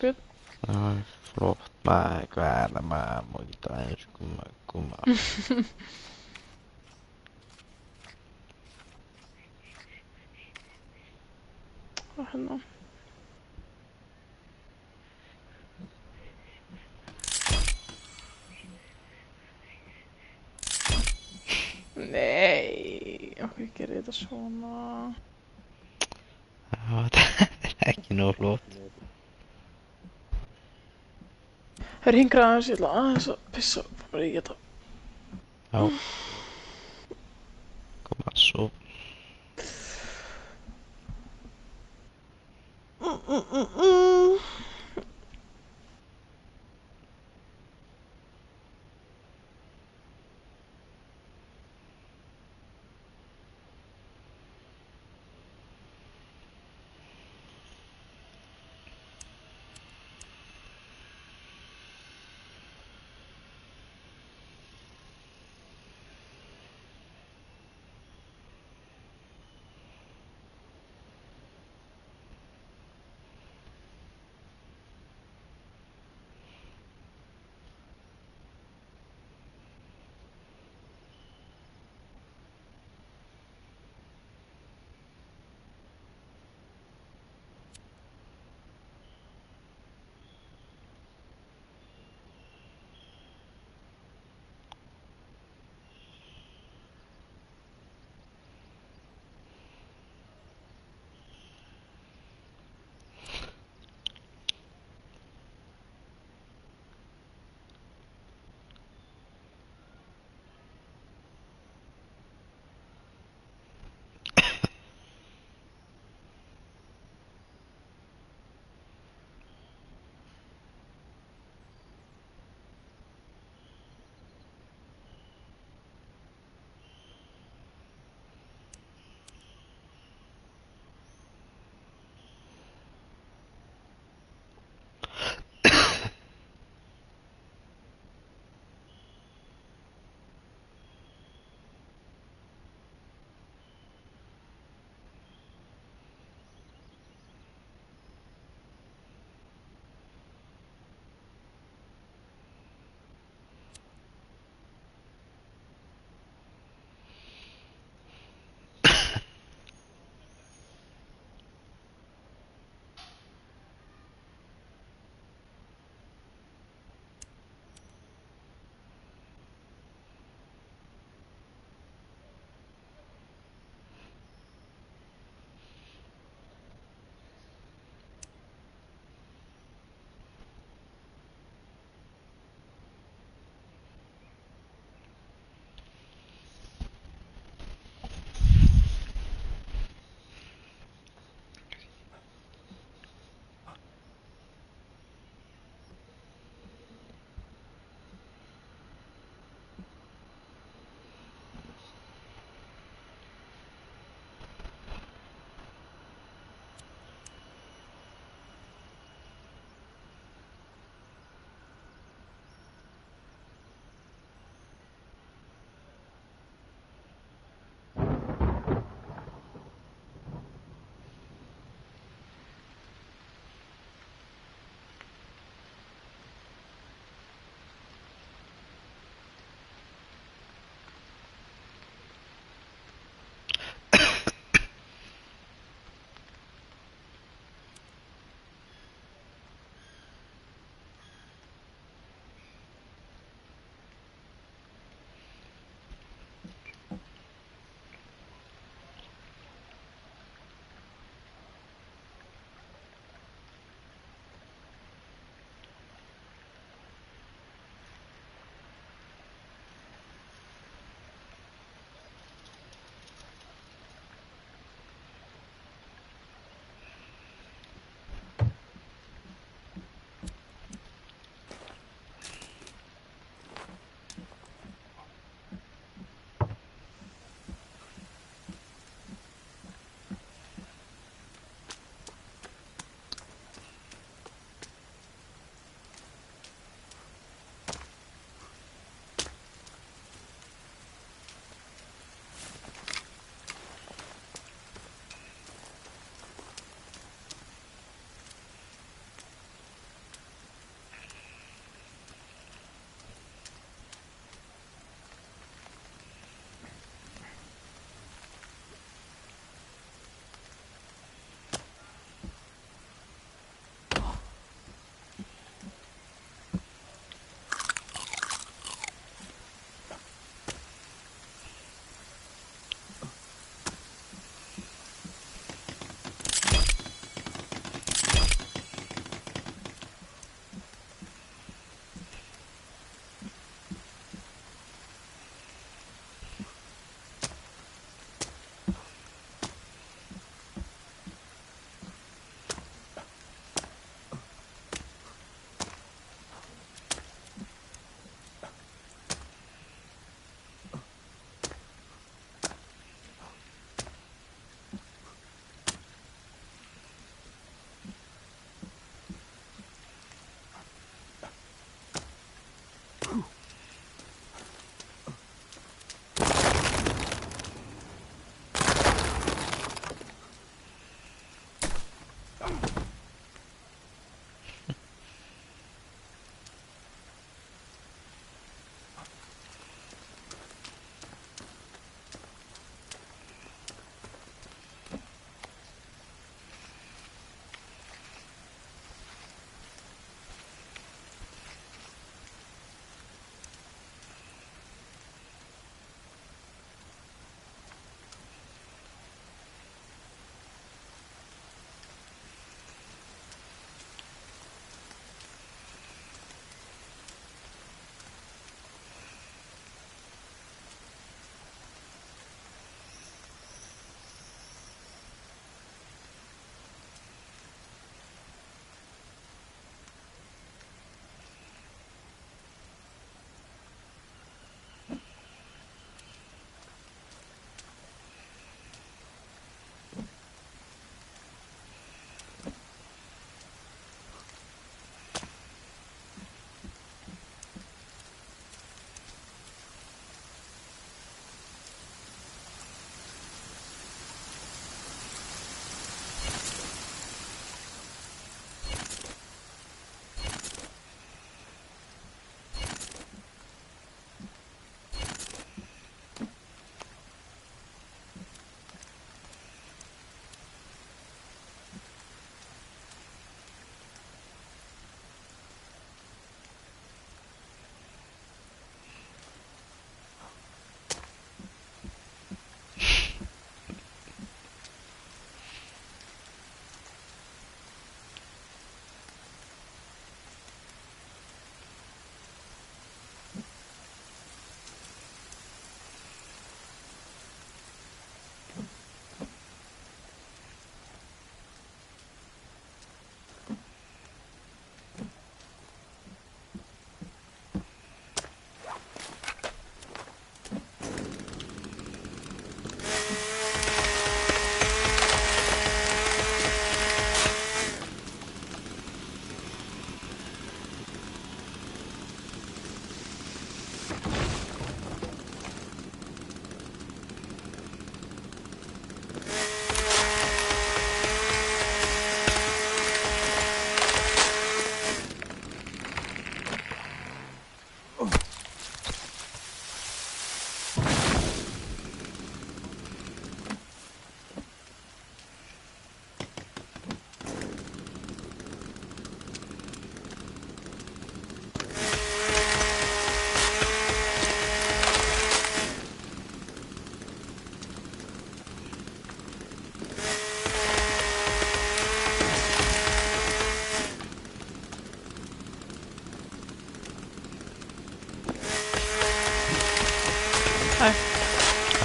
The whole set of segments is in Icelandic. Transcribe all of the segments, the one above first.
Good. Ai, flott meg väännämään muita ensi kumma. Vähän. Nej, jag skickar inte såna. Ja, tääkin on flott. Här hinkrar han sillä så pissa på riget. Joo. Kumma suu.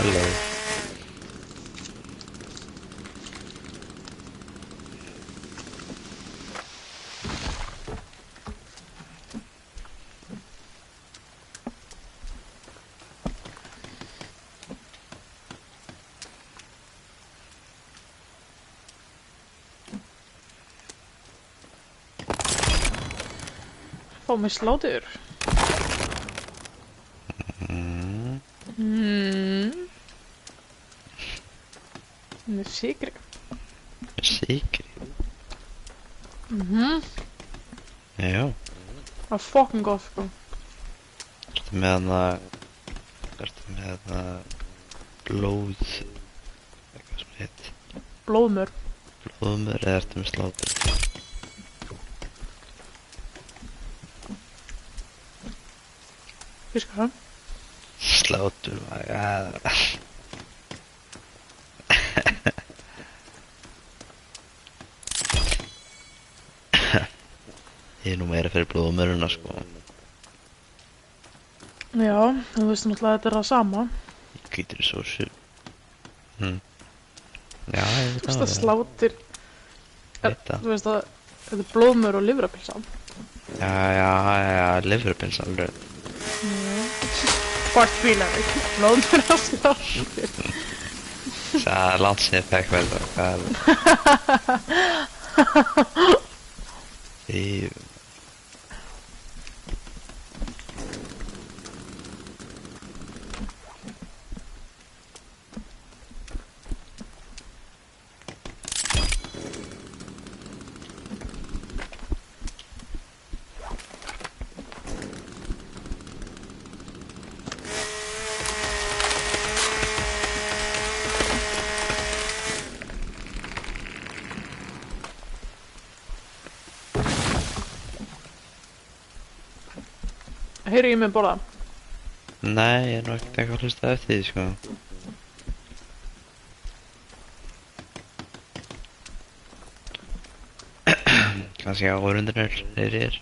Hello. Fá mér slátur. Með sykri. Með sykri? Já. Það er fucking gott, sko. Ertu með hana... Ertu með hana... Blóð... Eitthvað sem heit. Blóðmör. Blóðmör eða ertu með slátur? Fiskar. Slátur, maður. Ég er nú meira fyrir blóðmöruna, sko. Já, þú veist náttúrulega að þetta er það sama. Í hvítri sósu. Já, ég veit Þú veist að slátur... Veit það. Þú veist að þetta er blóðmör og lifrapilsa. Já, livrupins alveg. Hvort fílar ekki blóðmör og slátur. Það er langt sinni fekk vel það, hvað er það? Því... Heyri ég mig borða? Nei, ég er nú ekkert eitthvað að hlusta eftir því, sko. Kannski áhorfendurnir er ég.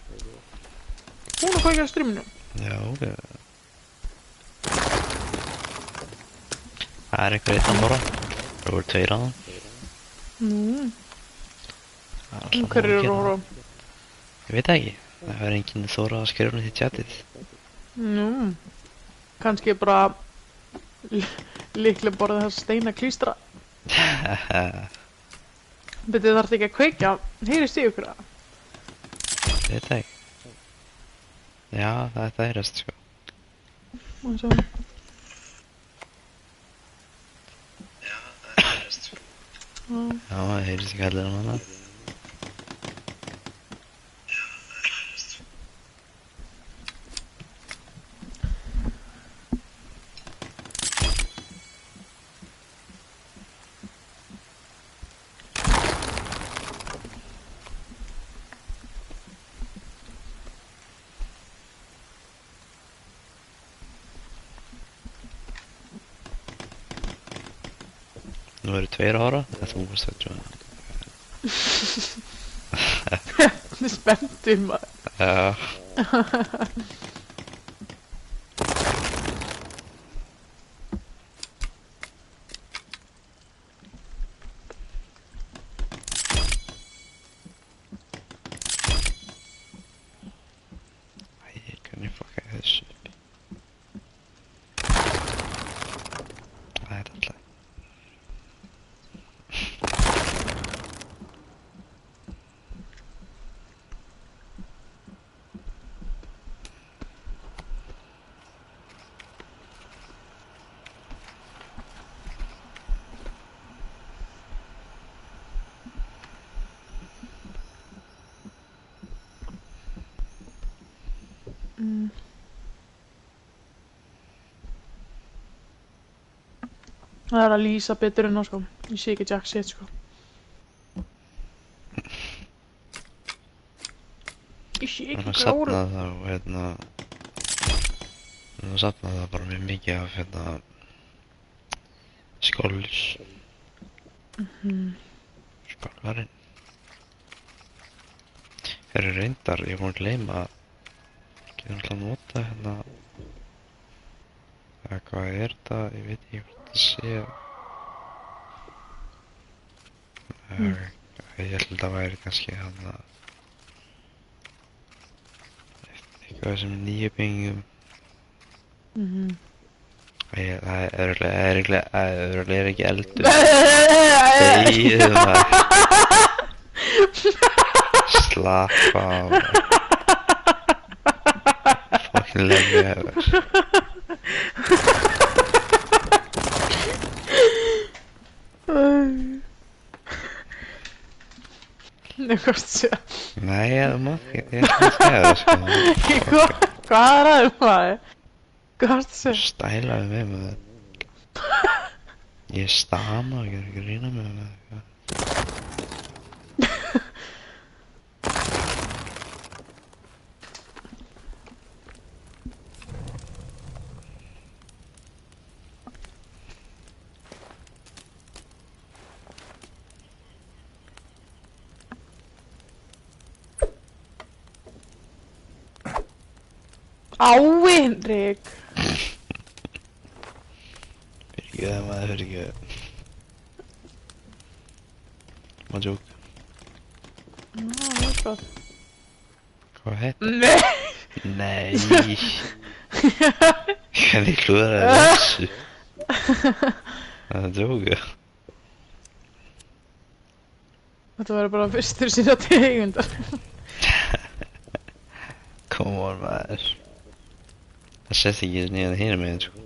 Hún að kveikja á streaminu. Já, ok. Það er einhver einn að borða. Það voru tveir á það. Hver eru að horfa? Ég veit það ekki. Það er enginn þóra að skrifa nýtt í chatið. Kannski bara líklega borða þess steina klístra. Betið þarf ekki að kveikja. Heyrist í ykkur það? Ég veit það ekki. Já, það heyrist, sko. Og svo... Já, það heyrist ekki allir um hana. Nú eru tveir ára, þetta múið stættu að... Þetta er spenntur maður. Já. Æ, hvernig fokka ég þessu upp? Það er alltaf. Það er að lýsa betur en það, sko. Ég sé ekki jack shit, sko. Ég sé ekki Það gráru. safnaði það og það safnaði það bara mjög mikið af skóls. Skólarinn. Þeir eru reyndar, ég voru að gleyma að ekki náttúrulega nota Hvað er þetta? Ég veit ekki hvort það sé. Ég held að það væri kannski þarna eitthvað sem nýju byggingum. Það er örugglega ekki eldur. Þegiðu maður. Slappa á. Fucking leggjaður. Nei, hvort sé. Nei, þú mátt ekki, ég ætla að segja það sko. Hvað er aðeins maður? Hvort sé. Stælaði mig með það. Ég stama, ég er ekki að rýna mig með það. Ái, Henrik. Fyrirgefðu maður, fyrirgefðu. Má djók. Já, það er gott. Hvað heit? Nei. Nei. Hvernig klúðraði þessu? Það er djóka. Þetta var bara fyrstur sína tegundar. Come on maður. Það sést ekki nýjan hinum meginn sko.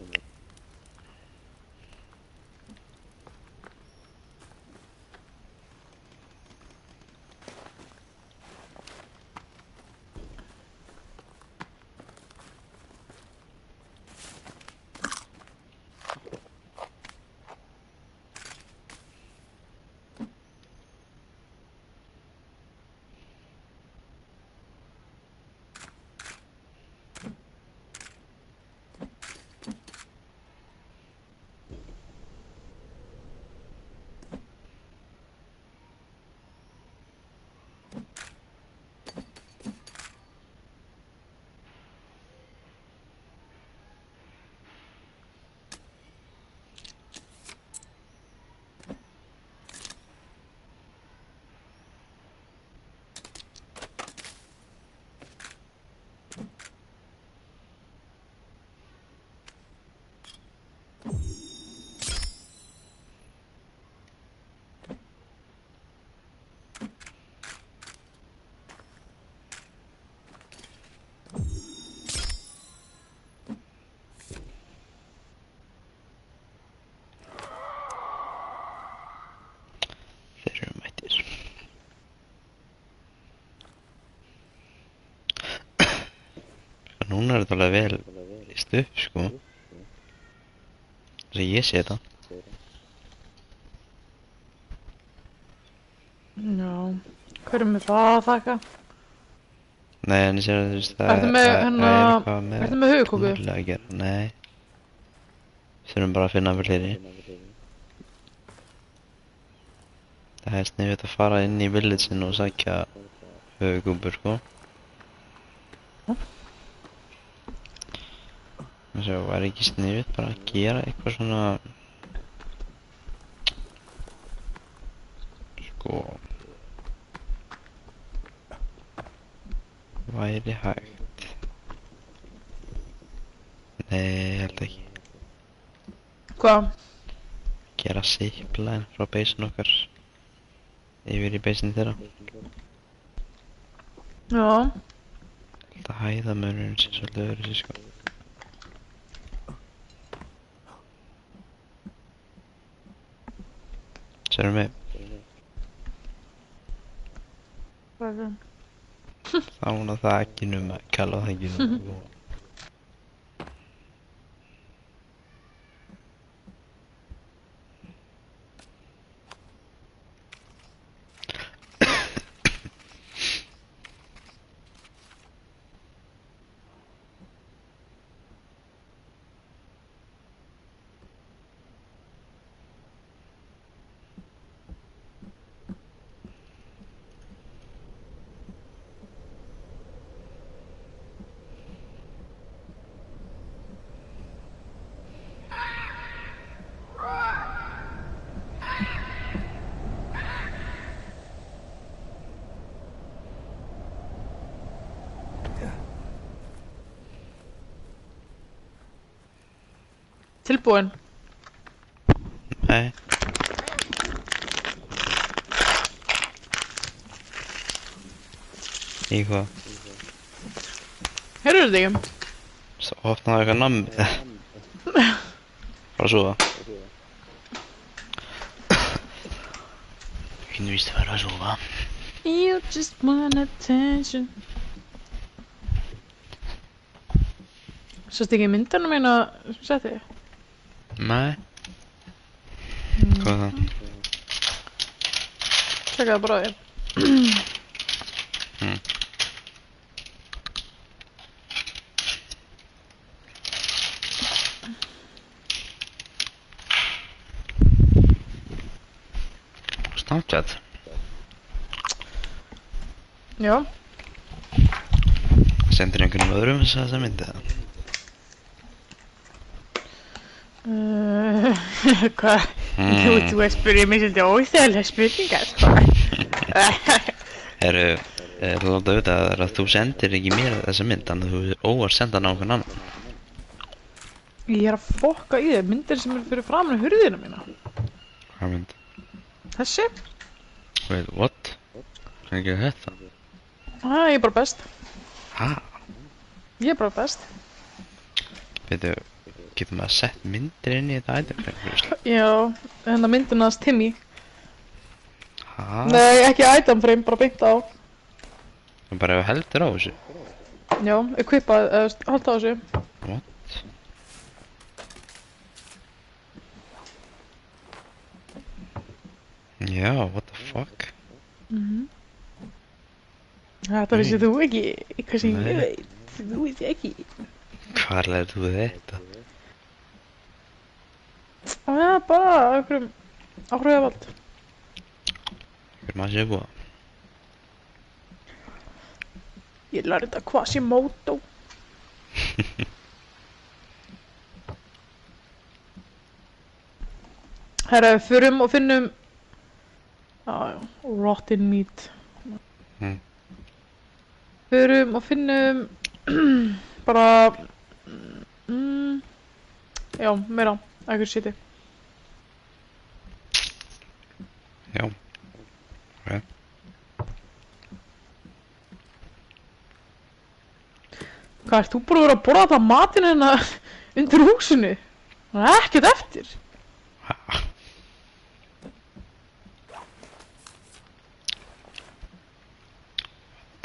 Þeir eru mættir. Núna er þetta alveg vel lýst upp sko. Þess að ég sé þetta. Já. Hverjum er það að þakka? Nei, en ég sé að þú veist það Ertu með hérna, ertu með höfuðkúpu? tungulega að gera. Nei. Þurfum bara að finna fleiri. Það er sniðugt að fara inn í villageinu og sækja höfuðkúpur sko. Og svo var ekki sniðugt bara að gera eitthvað svona sko væri hægt. Nei, ég held ekki. Hvað? Gera zipline frá baseinu okkar yfir í baseinu þeirra. Já. Þetta hæðamunurinn sé svolítið öðruvísi sko. Sérðu mig? Hvað er það? Þá hún á þakinu með kalla á þakinu og Tilbúin. Nei. Í hvað? Heyrðu þetta ekki? Svo opnaði eitthvað nammi. Bara svo það. Ég víst að vera að sofa. You just want attention. Sástu ekki myndunum mína sem setti? Nei. Hvað er það? Tjekka það bara á þér. Snapchat? Já. Sendir einhvernum öðrum þessa myndi það? Hvað? Þú ert spyrjað mér svolítið óþægilega spurningar, sko. Láta auðvitað að þú sendir ekki mér þessa mynd, þannig að þú óvart senda hana á einhvern annan. Ég er að fokka í þér myndir sem eru fyrir framan hurðina mína. Hvað mynd? Þessi? Wait, what? Hvað er þetta? Ég er bara best. Hæ? Ég er bara best. Veitu, getur maður sett myndir inn í þetta itemframe? Já, hérna myndin hans Timmy. Hæ? Nei, ekki itemframe, bara beint á. Það bara ef heldur á þessu? Já, equipa, halda á þessu. What? Já, what the fuck? Þetta vissið þú ekki, hvað sem Nei. ég veit. Þú veist ekki. Hvar lærið þú þetta? Bara einhverjum áhrifavald. Hver maður séu búið? Ég lærði þetta Quasimodo. Herra, við förum og finnum rotten meat. Förum og finnum bara já, meira, ekkert shiti. Já. Ok. Hvað, ert þú bara verið að borða þetta matinn hérna undir húsinu? Það er ekkert eftir.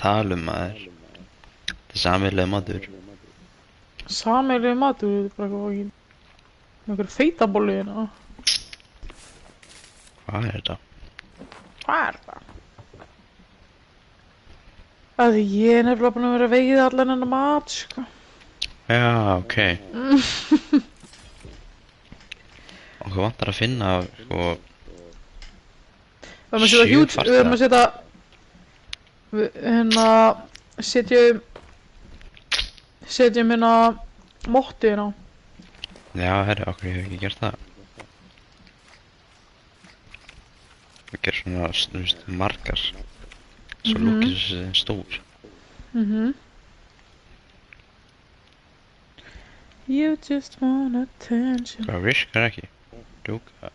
Talum maður. Þetta er sameiginlega matur. Sameiginlegi matur, þetta er bara eitthvað ekki einhver feitabollu hérna. Hvað er þetta? Hvað er það? Að ég er nefnilega búin að vera að veiða allan hennar mat, sko. Já, ok. Og hvað vantar að finna, sko... Við erum að setja huge, við erum að setja... Hérna... Setjum hérna... Mottu hérna. Já, herri, okkur ég hef ekki gert það. Við gerum svona, þú veist, margar. Svo lukkið þessi stór. You just want attention. Hvað virkar ekki? Djúka.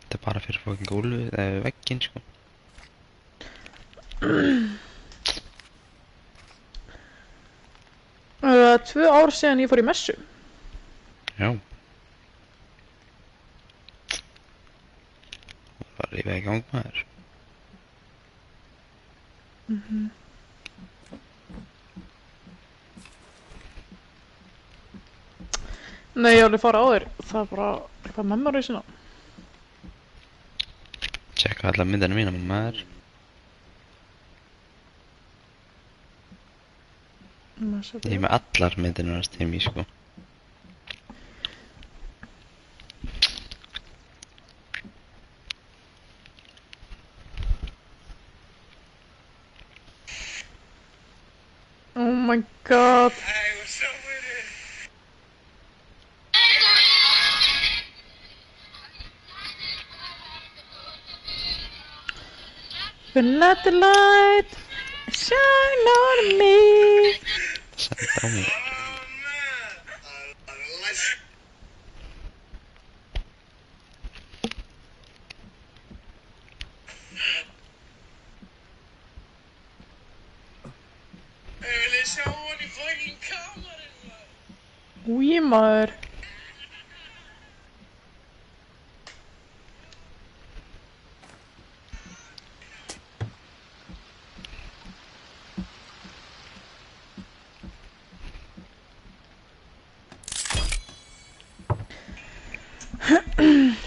Þetta er bara fyrir fucking gólfið, eða vegginn, sko. Það er 2 ár síðan ég fór í messu. Já. Það var lífið í gang maður. Nei, ég hef alveg farið á þér. Það er bara eitthvað memory sinna. Tjekka alla myndina mína maður. Ég er með allar myndina hans Timmy, sko. Oh my god. Hey, what's up with it? But let the light shine on me. Senda á mig. Új, maður.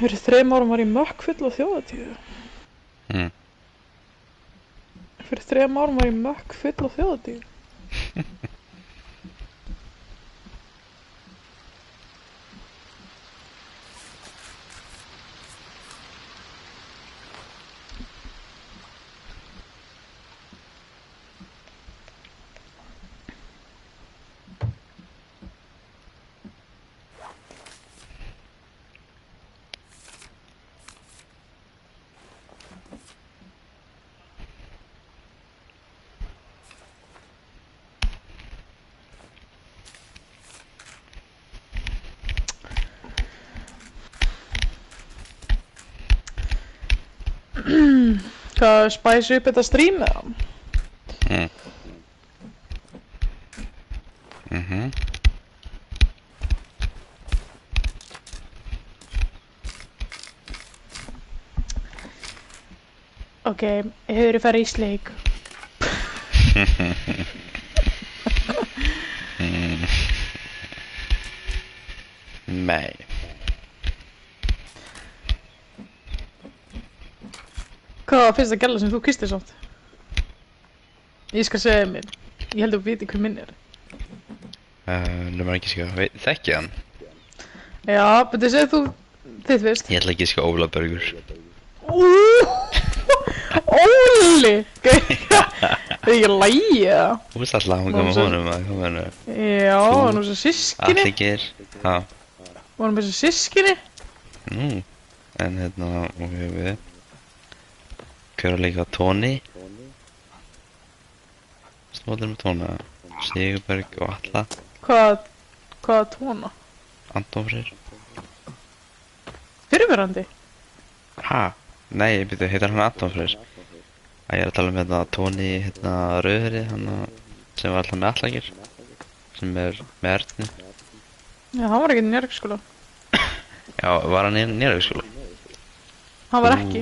Fyrir 3 árum var ég mökk full á þjóðatíð. Fyrir 3 árum var ég mökk full á þjóðatíð. Hvað, spæsi upp þetta stream eða? Ok, hefurðu farið í sleik? Nei. Hvað var fyrsta gæla sem þú kysstið samt? Ég skal segja þér minn. Ég held að þú viti hver minn er. Nefnir ekki skilja, þekki hann? Já, betur segðu þú þitt fyrst. Ég ætla ekki að skilja Óla Börgur. Óli! Það er ekki að lægja. Þú veist alltaf að hann kom með honum að koma hennu. Já, hann var svo systkini. Allir, ha. Var hann með svo systkini? Nú, en hérna, og við Hver var líka Tóni. Snóður með Tóna. Sigurberg og Alla. Hvað tóna? Anton Freyr. Fyrrverandi? Ha? Nei, byrju, heitir hann Anton Freyr? Ég er að tala um hérna Tóni, hérna Rauðri, hann sem var alltaf með Allagir. Sem er með Erni. Já, hann var ekki í Njörgsskóla. Já, var hann í Njörgsskóla? Hann var ekki.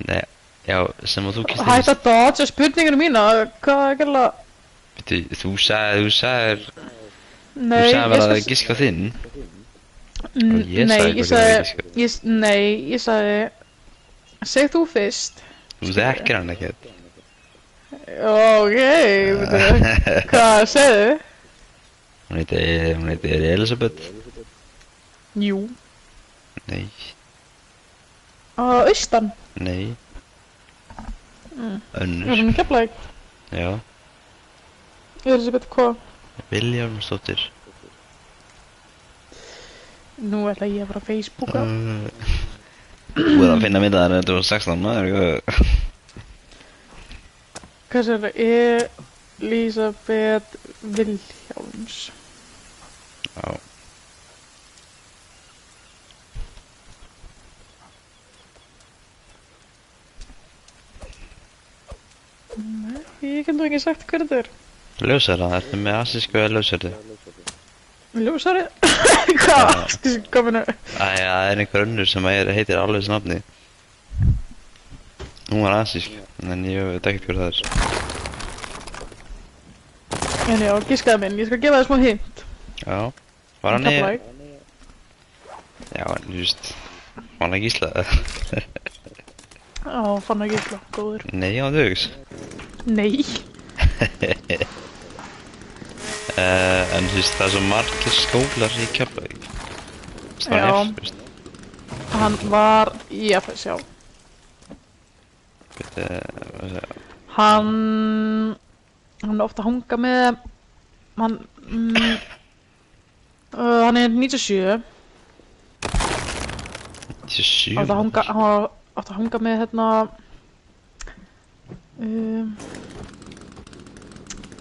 Nei, já, sem að þú kýrst Hætt að dodja spurningunum mína, hvað er gæla? Byrju, þú sagðir Nei, Þú sagði að giska þinn. Ég sagði, seg þú fyrst. Þú þekkir hann ekkert. Ok, hvað segðu? Hún heitir Elisabeth. Jú. Nei. Austan? Nei. Er Önnur. hún í Keflavík? Já. Elisabeth hvað? Vilhjálmsdóttir. Nú ætla ég að fara á Facebooka. Þú að finna myndaðar en 2016 maður. Hvað sér það? Elisabeth Vilhjálms. Já. Nei, ég get nú ekki sagt hver þetta er. Ljósara, ertu með asísku eða ljósari? Ljósari? Hvað? Hvað minna? Það er einhver önnur sem heitir alveg þessu nafni. Hún var asísk, en ég veit ekkert hver það er. En já, giskaði minn, ég skal gefa það smá hint. Já, var hann Keflavík. Já, en just, var hann að gísla það? Já, fann að gísla, góður. Nei, hann dugs. Nei. En þú veist, það er svo margir skólar í Keflavík. Já. Hann var í FS, já. Hann er ofta að hanga með, hann er 97. 97? Hann var ofta að hanga með, hérna,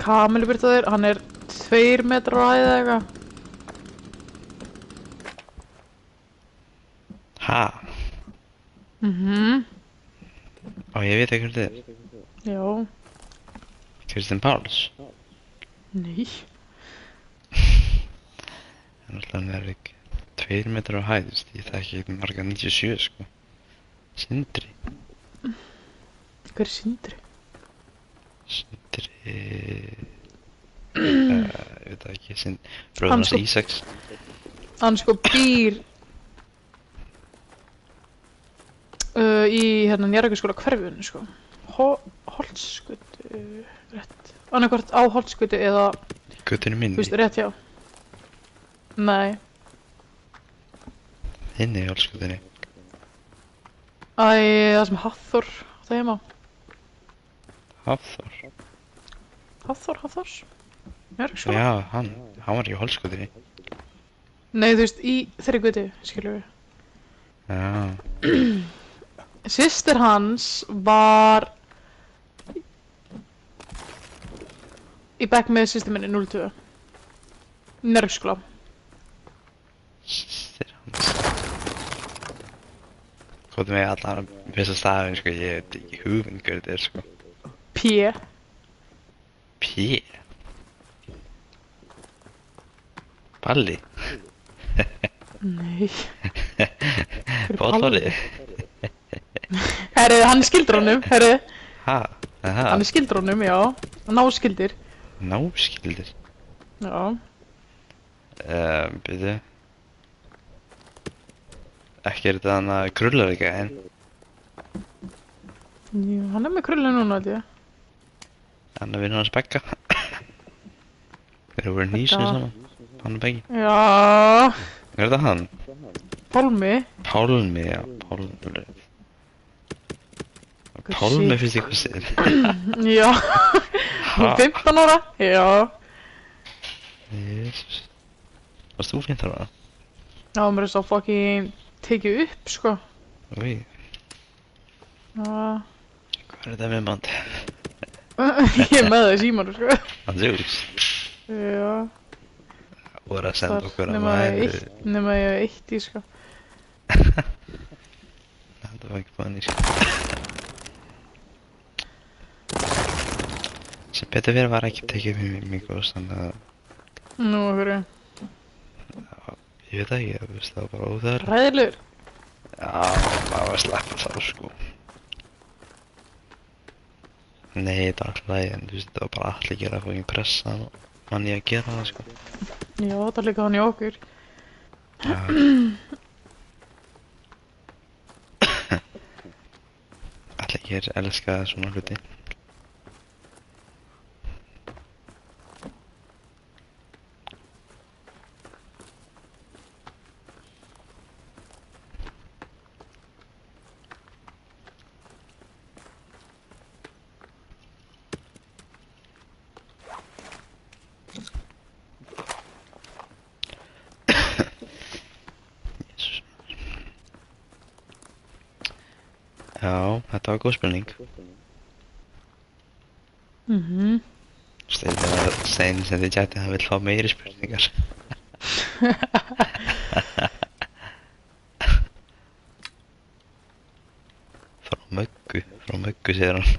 Kamilubyrtaður, hann er 2 metrar á hæð eða eitthvað. Ha? Mhm. Og ég veit ekki hver þetta er. Já. Kristinn Páls. Nei. En alltaf hann er ekki 2 metrar á hæð, þú veist, ég þekki ekki marga 97, sko. Sindri. Hver er Sindri? Sindri... ég veit það ekki, bróður hans Ísaks. Hann sko býr í hérna Njarðvíkurskóla hverfinu sko. Holtsgötu, rétt. Annarkvort á Holtsgötu eða, Götunni þú minni. veist, rétt hjá. Nei. Inni í Holtsgötunni. Það sem Hafþór átti heima. Hafþór. Hafþórs? Njarðvíkurskóla? Já, hann var í Holtsgötunni. Nei, þú veist, í þeirri götu, skilur við. Já. Systir hans var í bekk með systir minni 02. Njarðvíkurskóla. Systir hans. Hvað með allar fyrsta stafinn, sko, ég veit ekki hugmynd hver þetta er, sko. P. P. Palli. Nei. Bóðlóri. Herri, hann er skildur honum, herri. Ha? Hann er skildur honum, já. Náskildir. Náskildir. Já. Byrju. Ekki er þetta hann að Krullarika en? Jú, hann er með krullu núna, held ég. Hann er vinnur hans Begga. Þeir eru verið nýsinu saman. Hann og Beggi. Já. Er þetta hann? Pálmi. Pálmi, já. Pálmi. Pálmi finnst ég hvað sér. Já. Hún er 15 ára. Já. Jésús. Varst þú 15 ára? Já, mér er svo fucking tekið upp, sko. Úi, Já. hvað er þetta með band? Ég er með það í símanum, sko. Hann Zeus. Já. Voru að senda okkur að Nema ég hef eitt í, sko. Þetta var ekki búin í sko. Sem betur fyrir var ekki tekið fyrir mig góðs, þannig að Nú, hverju? ég veit ekki, þú veist, það var bara óþæður. Ræðilegur. Já, það var sleppa þá, sko. Nei, þetta var alltaf lægi, en þú veist, það var bara allir gera að fókin pressa mann í að gera það, sko. Já, þetta er líka hann í okkur. Já. Allir hér elska svona hluti. Já, þetta var góð spurning. Steinn sem þið gæti að vill fá meiri spurningar. Frá Möggu segir hann.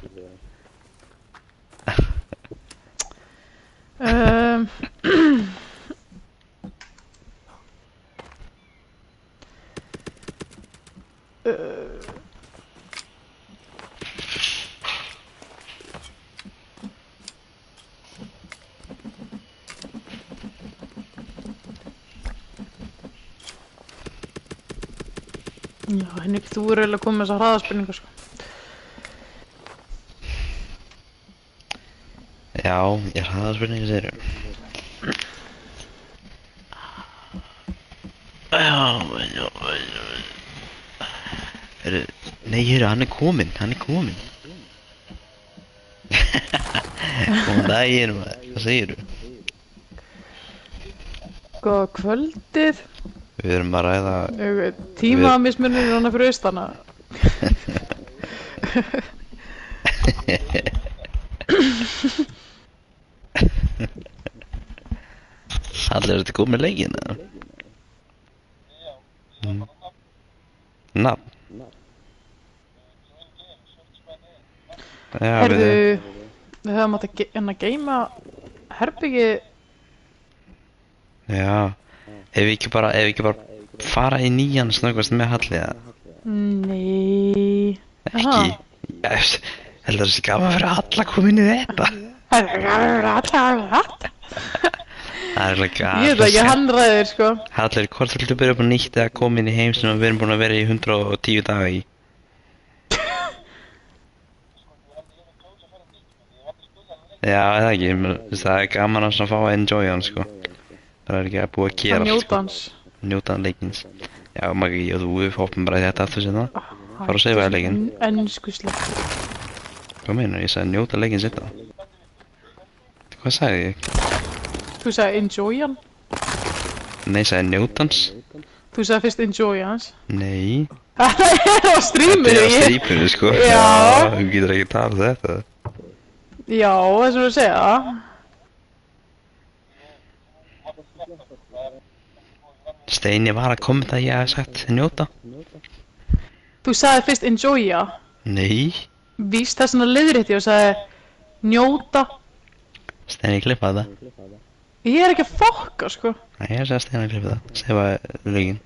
Já, Henrik, þú er eiginlega komið með þessar hraðaspurningar, sko. Já, ég hraða spurningar segir þú. Nei, hann er kominn. Góðan daginn, maður. Hvað segir þú? Góða kvöldið. Við erum að ræða... Tímamismunir er hana fyrir austana. Allir er þetta góð með leikinn eða? Nafn? Já, Heyrðu, við höfum átt að geyma herbyggi. Já, ef við ekki bara fara í nýjan snöggvast með Halli eða? Nei. Ekki? Ég held að það sé gaman fyrir alla að koma inn í þetta. Það er Það er Ég veit ekki, hann ræðir sko. Hallir, hvort viltu byrja upp á nýtt eða koma inn í heim sem við erum búin að vera í 110 daga í? Já, eða ekki, það er gaman að fá að enjoy hann sko. Það er ekki að búa að gera Hann allt, njóta hans. Njóta hann leikins. Já, Maggi, og þú hoppum bara í þetta aftur sinna. Fara að seifa leikinn. Enskuslepp. Hvað meinar, ég sagði njóta leikins þetta. Hvað sagði ég? Þú sagði enjoy hann. Nei, ég sagði njóta hans. Þú sagði fyrst enjoy hans. Nei. Það er á stríminu. Þetta er á strípinu sko. Já. Þú getur ekki talað þetta. Já, það er svona að segja það. Steini var að kommenta að ég hef sagt njóta. Þú sagði fyrst enjoya. Nei. Víst það svona leiðrétti og sagði njóta. Steini klippaði það. Ég er ekki að fokka sko. Nei, ég sagði Steini klippaði það. Seifa leikinn.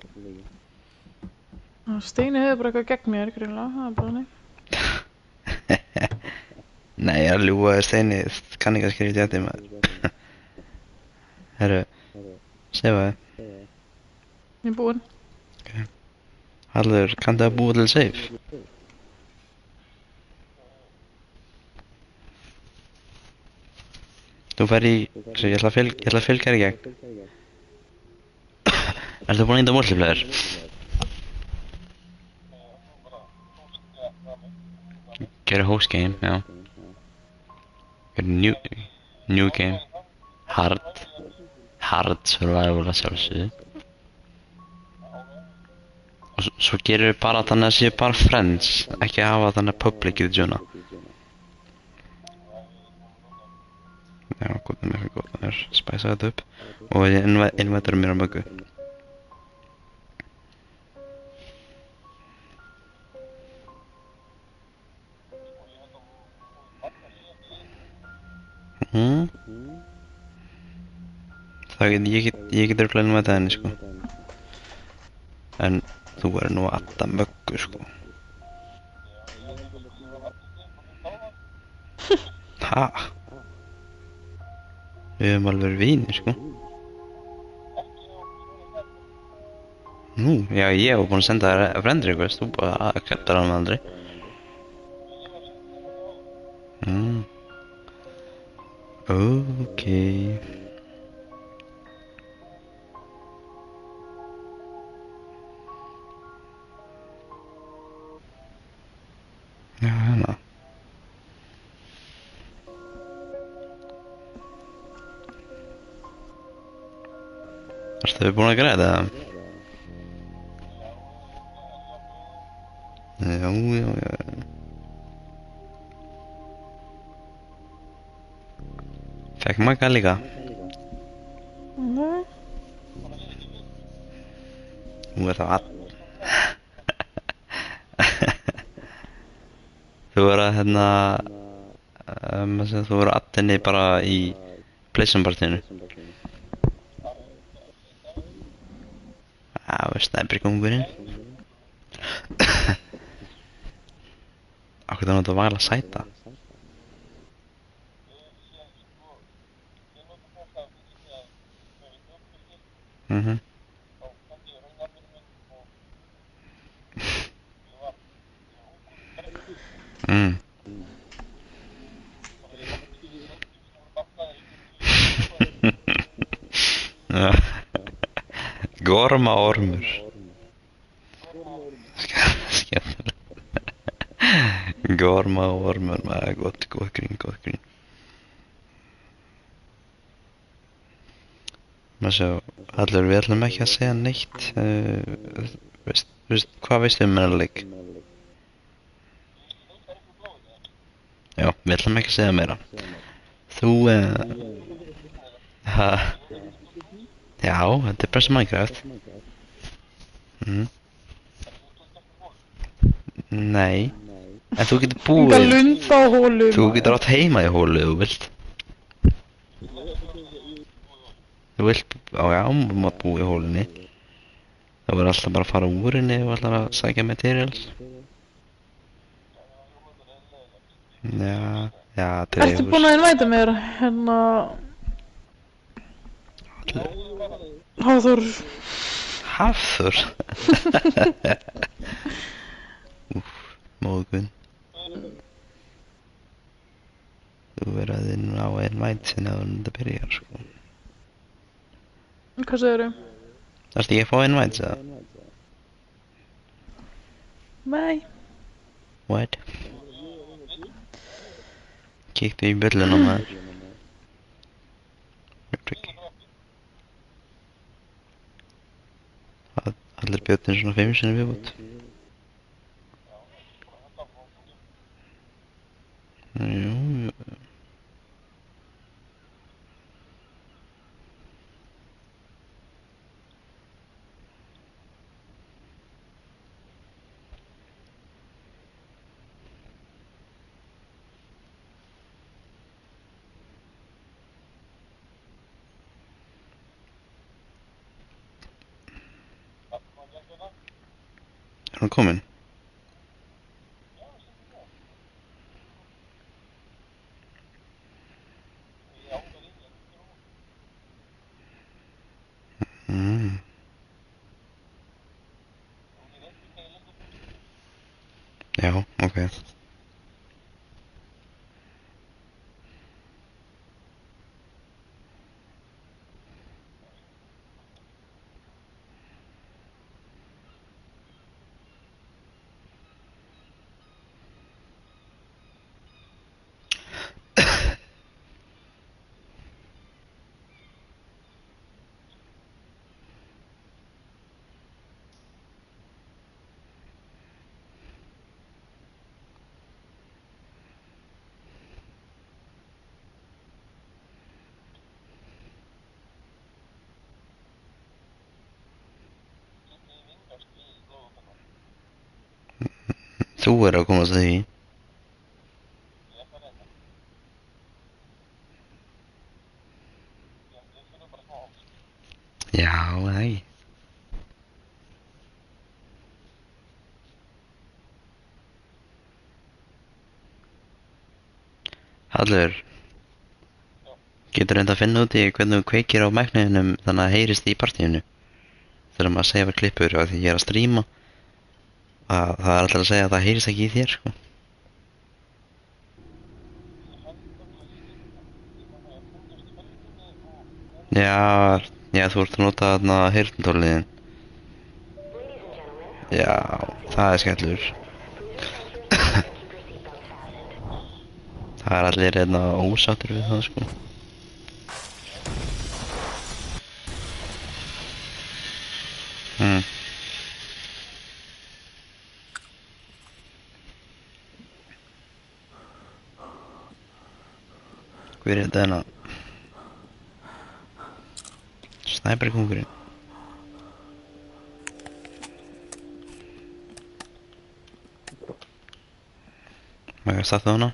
Steini hefur bara eitthvað gegn mér, greinlega. Það er bara neitt. Nei, ég er að ljúga Steini. Kann ekki að skrifa í þetta maður. Herru, seifaði. Ég er búinn. Hallur, kanntu að búa til save? Þú fer í... Ég ætla að fylgja þér í gegn. Ertu búinn að índa multiplayer? Gera host game, já. Gera new game. Hard survival að sjálfsögðu. Og svo gerum við bara þannig að það séu bara friends, ekki að hafa þannig public í þjóna. Já, gott með eitthvað gott, þannig að spæsa þetta upp. Og ég innvættur mér á möggu. Ég get örugglega innvættað henni, sko. En þú verður nú að adda möggu, sko. Ha? Við höfum alveg verið vinir, sko. Nú, já, ég hef búinn að senda þér friend request, þú bara acceptar hann aldrei. Ókei. Já, hérna. Ertu búinn að græða það? Já. Fekk Magga líka? Nei. Þú er þá að... Þú verður að hérna... þú verður að henni bara í Playstation-partíinu. Já, veist, snæbrikungurinn. Akkur það náttúrulega vala sæta. Gormaormur. Skemmtilegt. Gormaormur, maður, gott grín. Hallur, við ætlum ekki að segja neitt. Hvað veistu um þennan leik? við ætlum ekki að segja meira. Þú, ha, já, þetta er bara sem Minecraft. Mhm. Nei, en þú getur Enga búið, lund á hólu. þú getur átt heima í hólu ef þú vilt. Þú vilt, já, þú mátt búa í hólunni. Það verður alltaf bara að fara úr henni og alltaf að sækja materials. Já, já, Ertu búinn að invita mér? Hérna... Hafþór. Hafþór? Úff, móðgun. Þú verður inn á invite sinni áður en þetta byrjar, sko. Hvað segirðu? Þarftu ekki að fá invites eða? Nei. What? Kíktu í bjölluna maður. Allir bjöllin svona 5 sinni viðbútt. Jú, jú. Er hún komin? Mm. Já, ok. Þú er að komast að því. Já, nei. Hallur, getur reynda að finna út í hvernig þú kveikir á mækniðinum þannig að heyrist í partíinu. Þegar maður segja við klippur og því ég er að stríma, það er alltaf að segja að það heyrist ekki í þér, sko. Já, já, þú ert að nota þarna heyrnartólið. Já, það er skellur. Það er allir hérna ósáttir við það, sko. Hver er þetta hérna? Snæperkóngurinn. Maður að starta hana.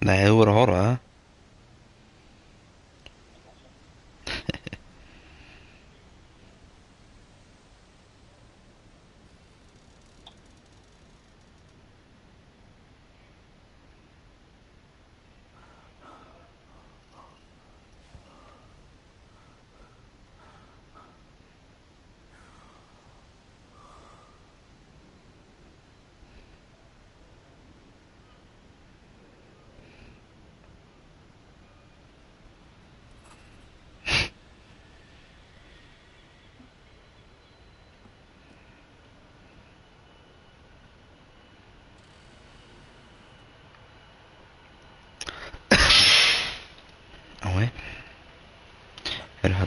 Nei, þú voru að horfa það.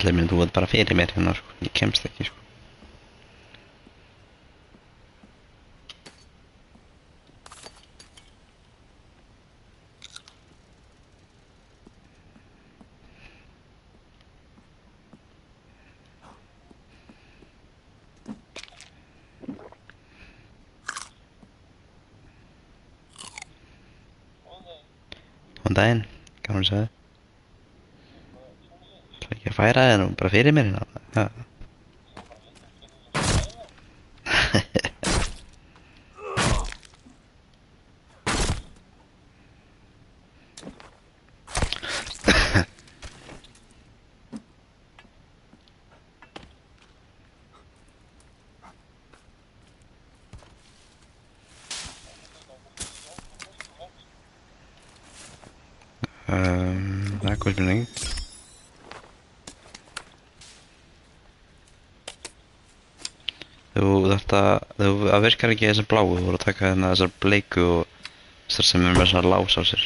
Allir minn, þú ert bara fyrir mér hérna, sko. Ég kemst ekki, sko. Góðan daginn, gaman að segja. Ætla ekki að færa þér nú bara fyrir mér hérna. Ja. Það er góð spurning. Það virkar ekki þessar bláu, þú voru að taka hérna þessar bleiku og þessar sem er með svona lás á sér.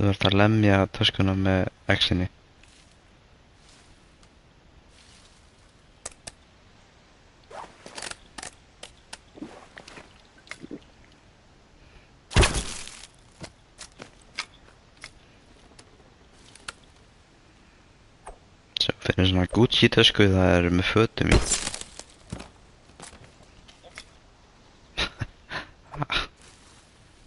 Þú ert að lemja töskuna með X-inni. Svo fyrir svona Gucci tösku það er með fötum í.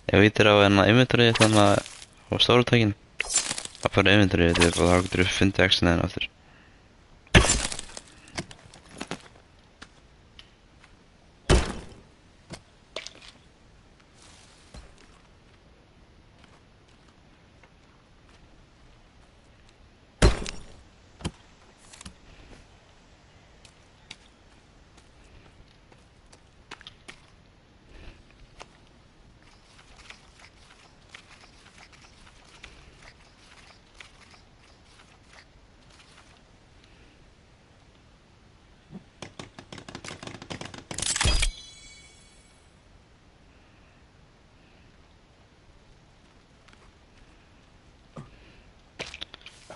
Ef þú ítir á hérna inventory þannig að á stóru tækin það fyrir inventory og þá getur þú fundið X-inn þennan aftur.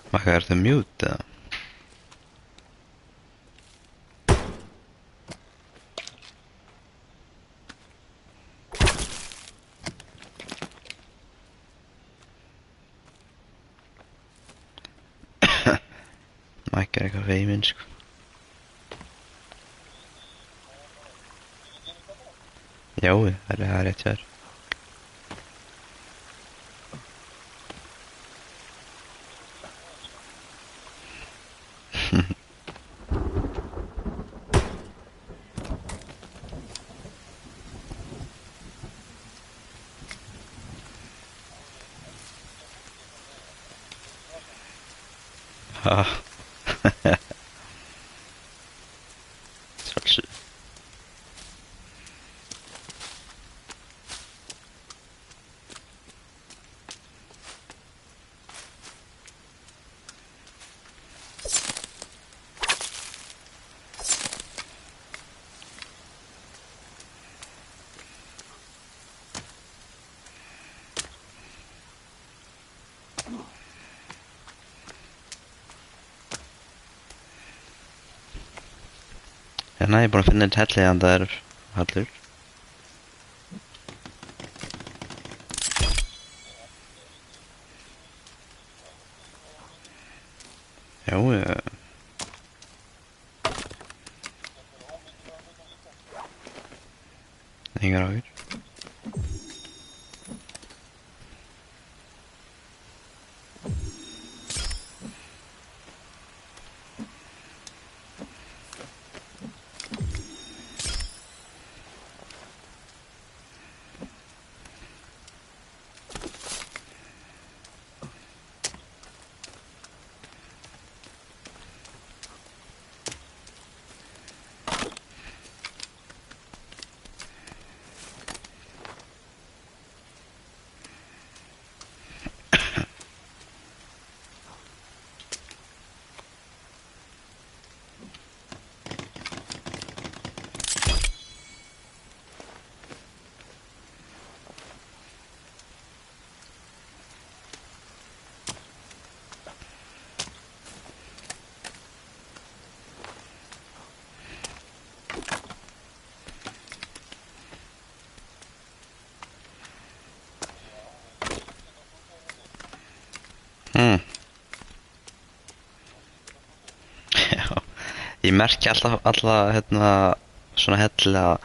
Maka, ertu mute eða? Maka er eitthvað feiminn sko. Já, það er rétt hjá þér. Sjálfsögðu. Hérna, ég er búinn að finna einn helli en það er hallur. Já, engar áhyggjur. Mm. Já. Ég merki alltaf alla hérna svona hellilega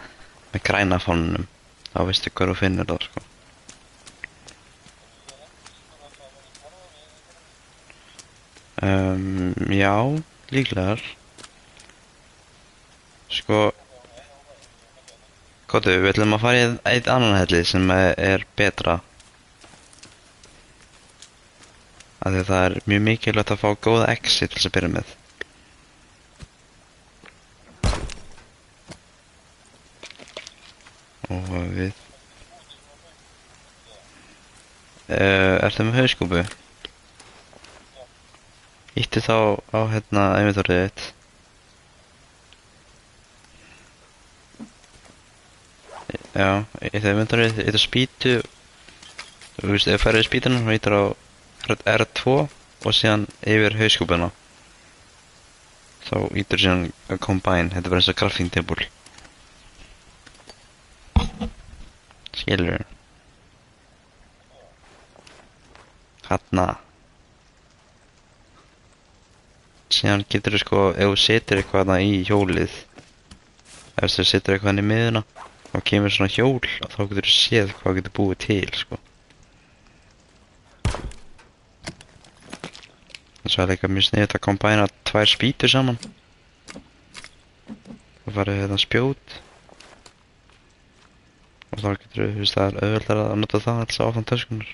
með græna fónunum. Þá veistu hver þú finnur það sko. Já, líklegar. Sko, Kóti, við ætlum að fara í eitt annan helli sem er betra. Af því að það er mjög mikilvægt að fá góða exit til þess að byrja með. Og við... Ertu með hauskúpu? Íttu þá á hérna inventorið þitt. Já, íttu inventorið, íttu spýtu. Þú veist, ef þú færið í spýtuna, þá íttur á R2 og síðan yfir hauskúpuna. Þá íttur síðan combine, þetta er bara eins og crafting table. Skilur. Þarna. Síðan getur þú sko, ef þú setur eitthvað þarna í hjólið, ef þú setur eitthvað hann í miðuna, þá kemur svona hjól og þá getur þú séð hvað getur búið til sko. Svo er líka mjög sniðugt að kombæna tvær spýtur saman. Þú farið hérna spjót. Og þá getur þú veist það er auðveldar að nota það alls áfram töskunar.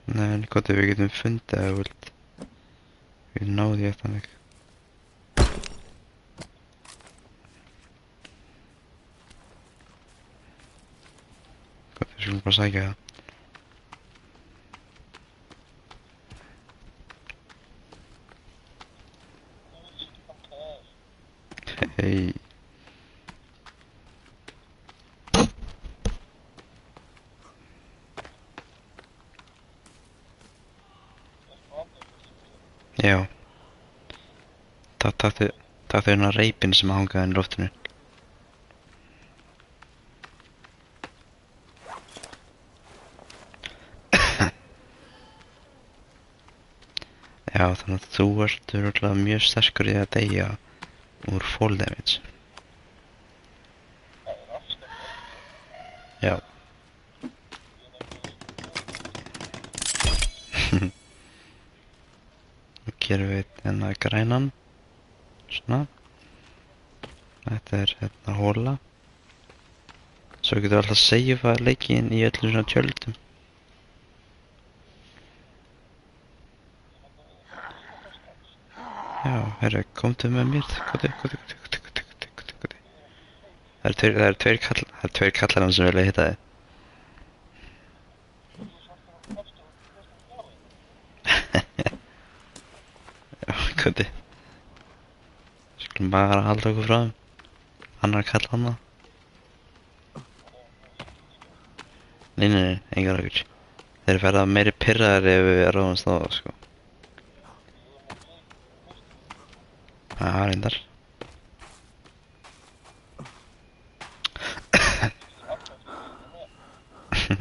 Nei, en gott ef við getum fundið að við náðum því eftir mig. Gott, við skulum bara sækja það. Hei. Já. Takk fyrir hérna reipin sem hangaði í loftinu. Já, þannig að þú ert örugglega mjög sterkur í að deyja úr fall damage. Já. Nú gerum við hérna grænan. Svona. Þetta er hérna hóla. Svo getur alltaf seifa leikinn í öllum svona tjöldum. Já, herru, komdu með mér. Koti. Það eru tveir kallar hann sem vilja hitta þig. Já, Koti. Skulum bara halda okkur frá þeim. Annar kall hann það. Nei, engar okkur. Þeir verða meiri pirraðar ef við ráðumst á það, sko. Það reyndar. Þú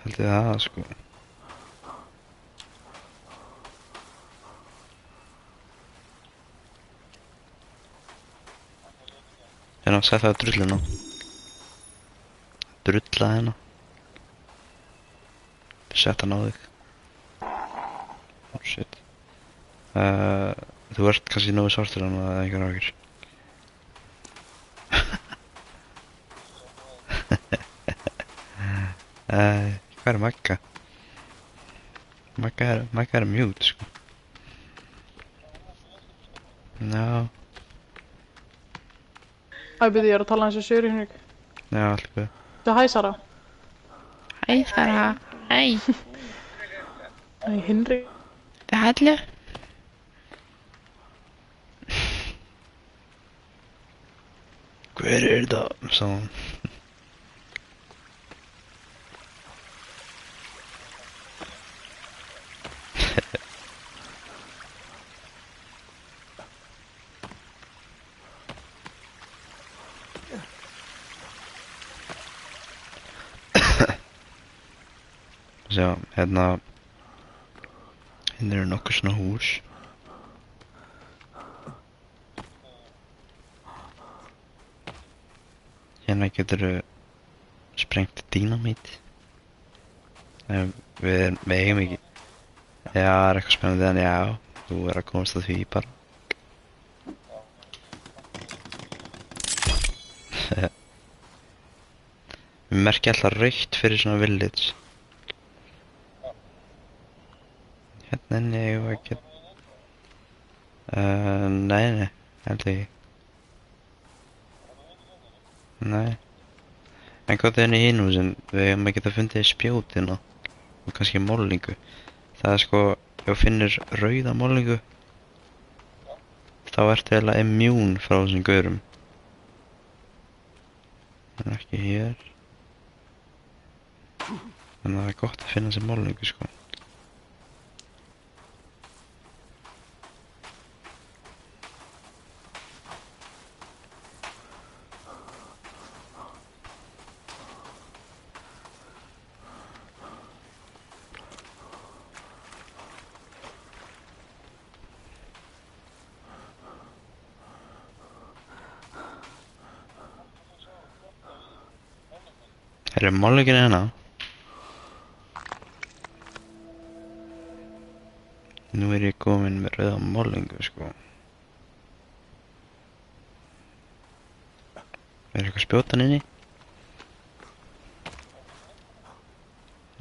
heldur það, sko. Hérna, sæð það drulluna. Drulla hérna. Sett hann á þig. Oh shit. Þú ert kannski nógu svartur hann að einhver ákjör. Hvað er Magga? Magga er mute, sko. Já. Æ, byrju, ég er að tala eins og Sjöri Henrik. Já, allt góð. Þetta hæ, Sara. Hæ Sara, hæ. Æ, Henrik. Det er Hallu. Hver er það? Sá hann. sjá, hérna eru nokkuð svona hús. Hérna geturðu sprengt dínamít. Við eigum ekki. Já, það er eitthvað spennandi en já, þú er að komast að því bara. Við merkja alltaf rautt fyrir svona village. Hérna inni eigum við ekki. Nei, held ekki. Nei. En hvað er henni í hinn húsin? Við hefum ekki að fundið spjótina og kannski málningu. Það er sko, ef þú finnir rauða málningu þá ertu eiginlega immune frá þessum gaurum. En ekki hér. En það er gott að finna þessi málningu sko. Er málningin hérna? Nú er ég komin með rauða málningu sko. Er eitthvað spjótan inni?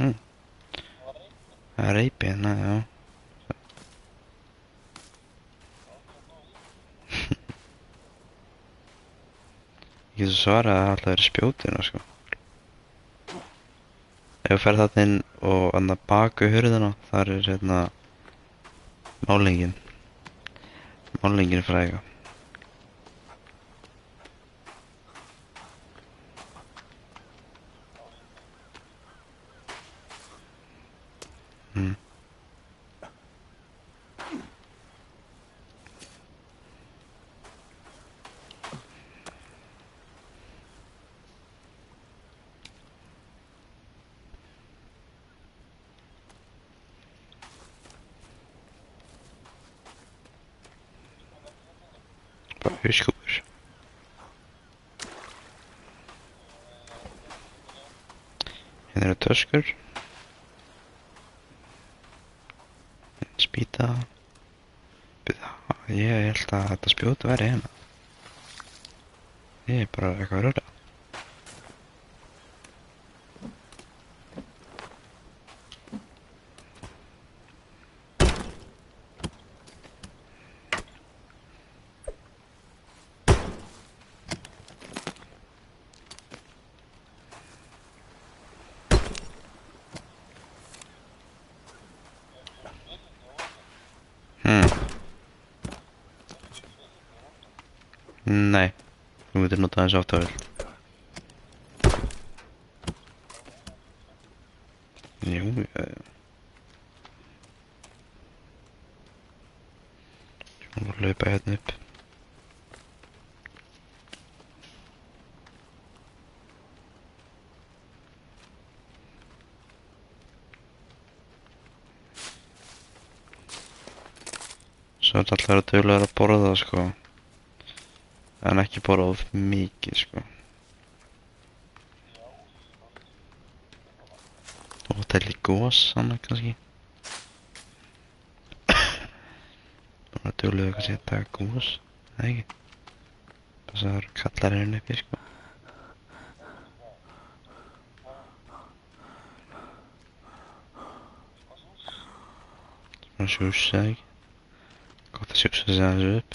Það er reipi hérna, já. Ég get svo svarað að það alltaf verið spjótina sko. Ef þú ferð þarna inn og annað baku hurðina, þar er hérna málningin. Málningin fræga. Bara hauskúpur. Hérna eru töskur. Spýta. Ég held að þetta spjót væri hérna. Ég er bara eitthvað að röra. Nei, þú getur notað eins oft og vilt. Jú, Svo að hlaupa hérna upp. Svo er þetta alltaf að duglegar að borða sko. En ekki borða of mikið sko. Og telli gos annað kannski. Bara duglega kannski að taka gos, eða ekki? Þess að það eru kallarinn uppi sko. Svona sjúsa, eða ekki? Gott að sjúsa sig aðeins upp.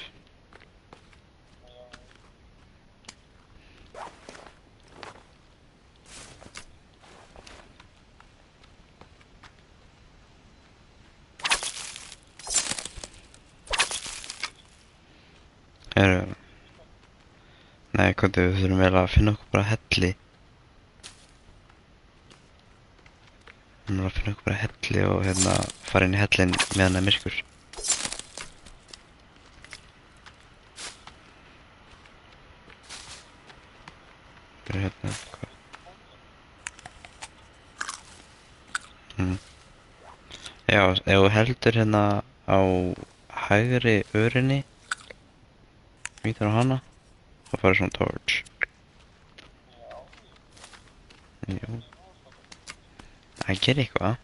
Nei, hvað við þurfum vel að finna okkur bara helli. Við þurfum að finna okkur bara helli og hérna fara inn í hellin meðan það er myrkur. Það er hérna, hvað? Já, ef þú heldur hérna á hægri örinni, vítar á hana, þá farið svona torch. Jú. Það gerir eitthvað.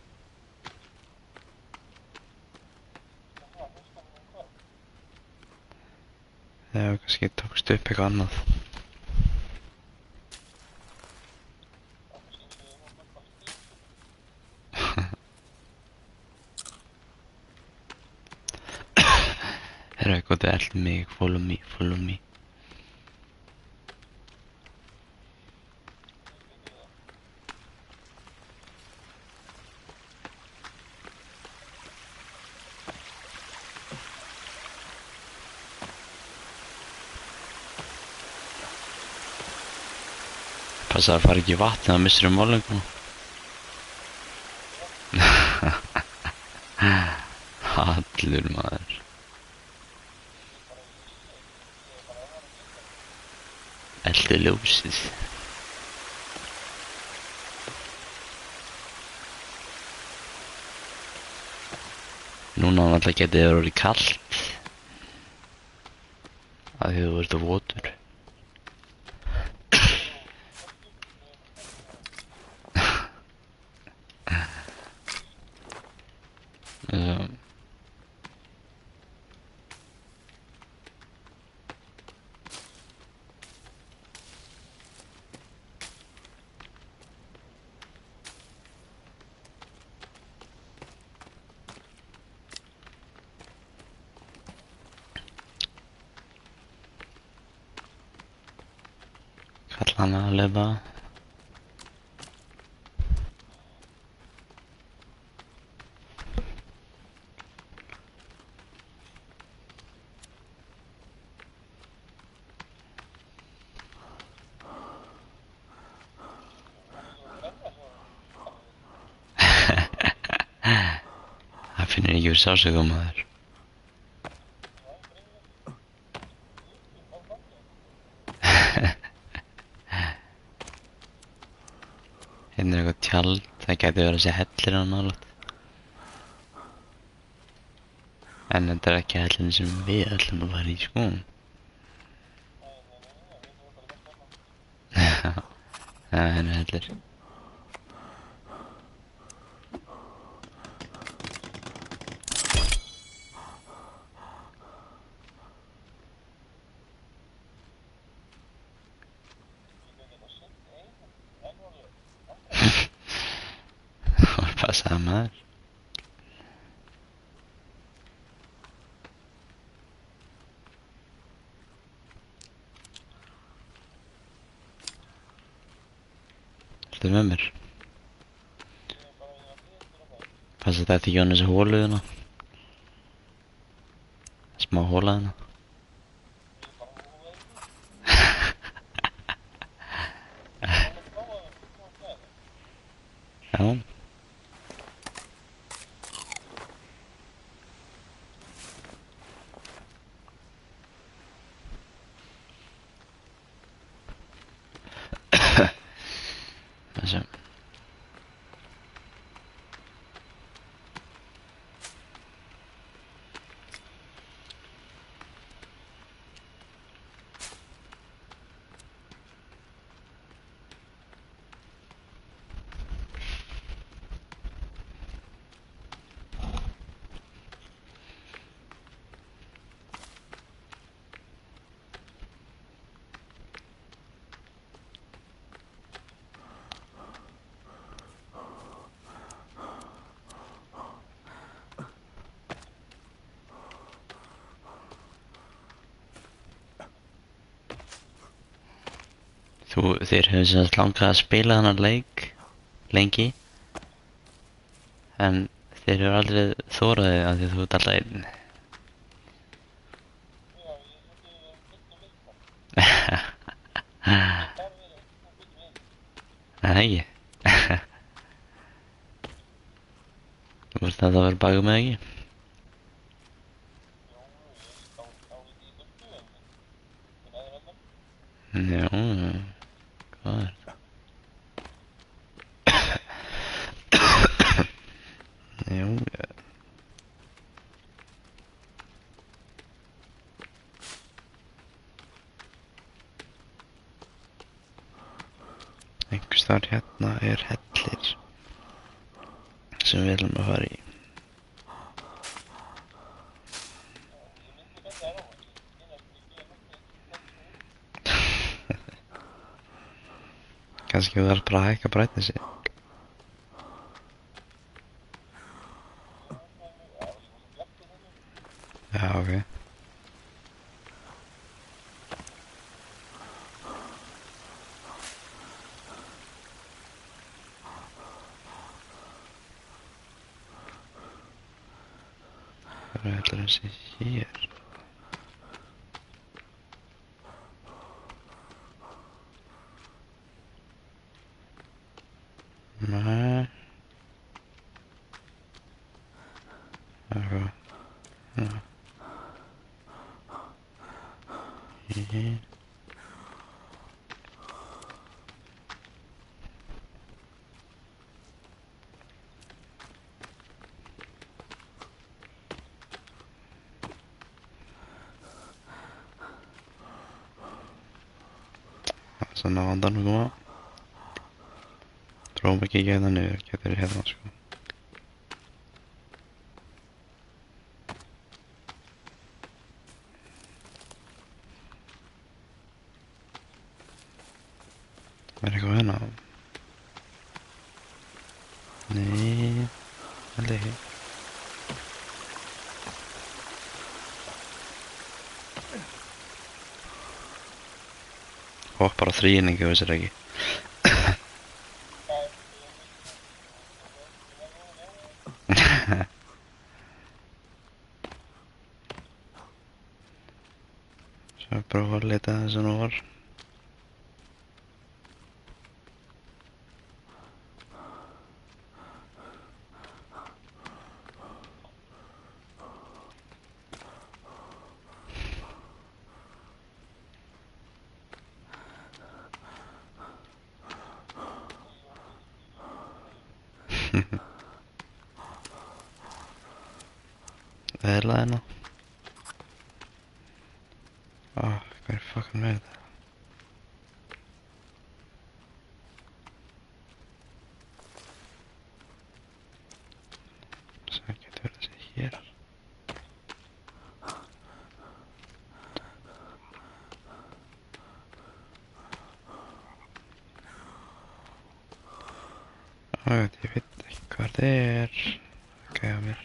Þegar kannski tókst upp eitthvað annað. Þeir eru eitthvað að elda mig, follow me, follow me. Passa að fara ekki í vatn eða missir málinguna. Hallur maður. Eldu ljósið. Núna náttúrulega getið þér orðið kallt. Af því þú ert votur. Kalla hana alveg bara. Það finnur ekki fyrir sásökum maður. Hérna er eitthvað tjald, það gæti verið að sé hellir á nálægt. En þetta er ekki hellin sem við ætlum að fara í, sko. Já, hérna er hellir. Hvað passaði maður? Þetta með mér. Passa þetta ekki á þessu hólu hérna. Smá hóla hérna. Já. Þessu. Þeir hefur sem sagt langað að spila þennan leik lengi, en þeir hefur aldrei þóraði af því þú ert alltaf einn. Það ekki. Þú veist að það verður baka með ekki. Já, hvað er það? Jú, Einhvers staðar hérna er hellir sem við viljum að fara í. Kannski við þarf bara að hækka brightnessi. Já, ok. Hvað er allir þessi hér? Nei. Eitthvað. Já. Þannig að vandan við koma. Prófum að kíkja hérna niður, getur hérna sko. Er eitthvað hérna? Nei, held ekki. Hoppar á þríningu, vissir ekki. Svo prófa að leta þessu nú var. Eðla hérna. Hvað er fucking með þetta? Svo getur verið þessi hér. Ég veit ekki hvað þetta er. Ok, á mér.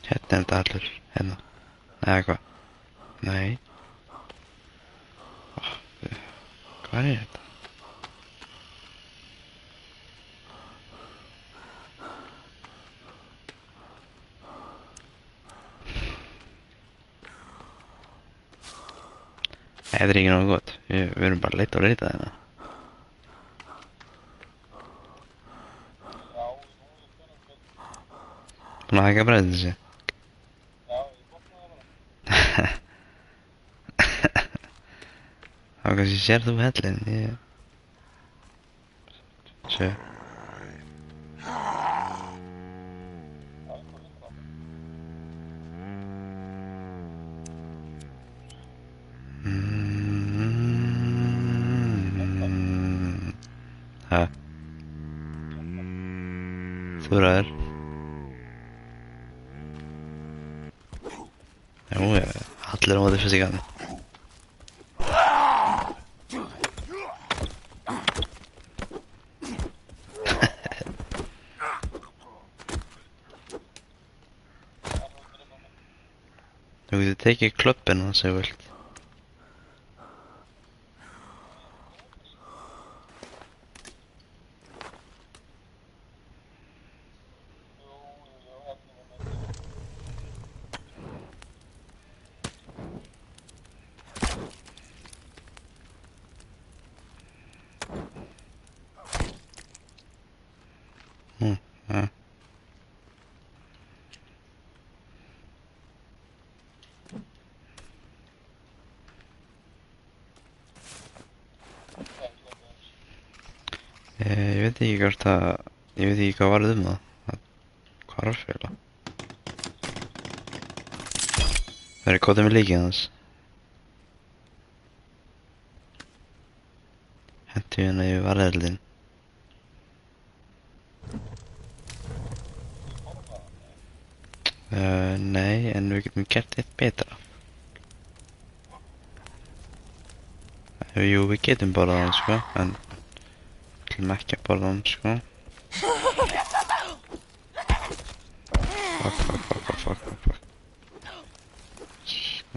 Hérna er þetta allur, hérna. Eða hvað? Nei. Hvað er þetta? Þetta er ekki nógu gott. Við erum bara að leita og leita hérna. Búin að hækka breytinsi. Þá kannski sér þú hellin. Sjö. Ha. Þú ræður. Jú, allir á móti fysikann. Þú getur tekið klöppin hans ef þú vilt. Ja. veit ekki hvort að, ég veit ekki hvað varð það. Það hvarf eiginlega. Það er kótið með líkið hans. Hentu hérna yfir varðeldin. Nei, en við getum gert eitt betra. Jú, við getum borðað hann, sko, en við ætlum ekki að borða hann, sko. Fuck.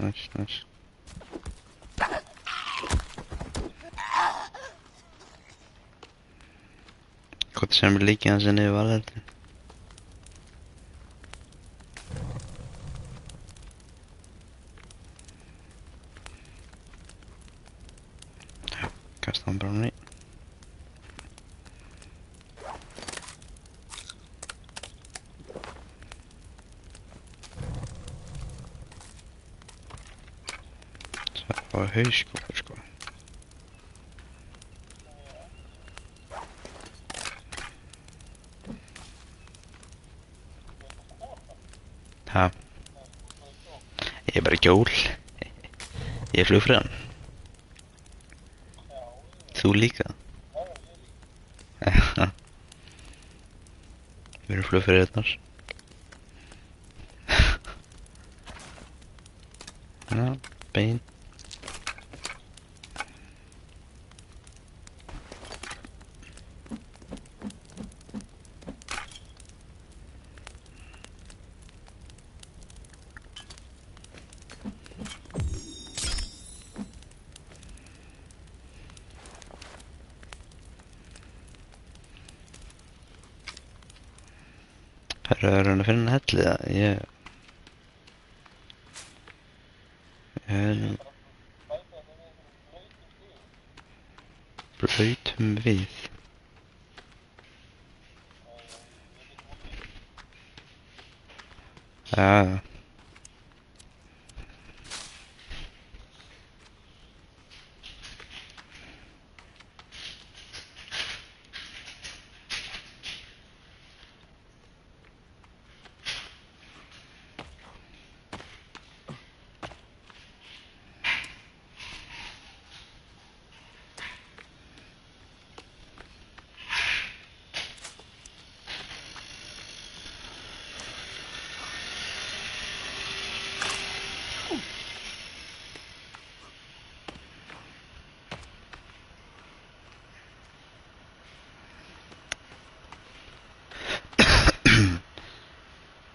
Nice. Hvort sem við líkið hans inn yfir varðeldin. Kasta hann bara ný. Það var hauskúpur, sko. Ha. Ég er bara gjól. Ég er flugfræðan. Þú líka. Við erum flugfræðarnar. Já, bein. Það er að finna helli það, ég brautum við. Já.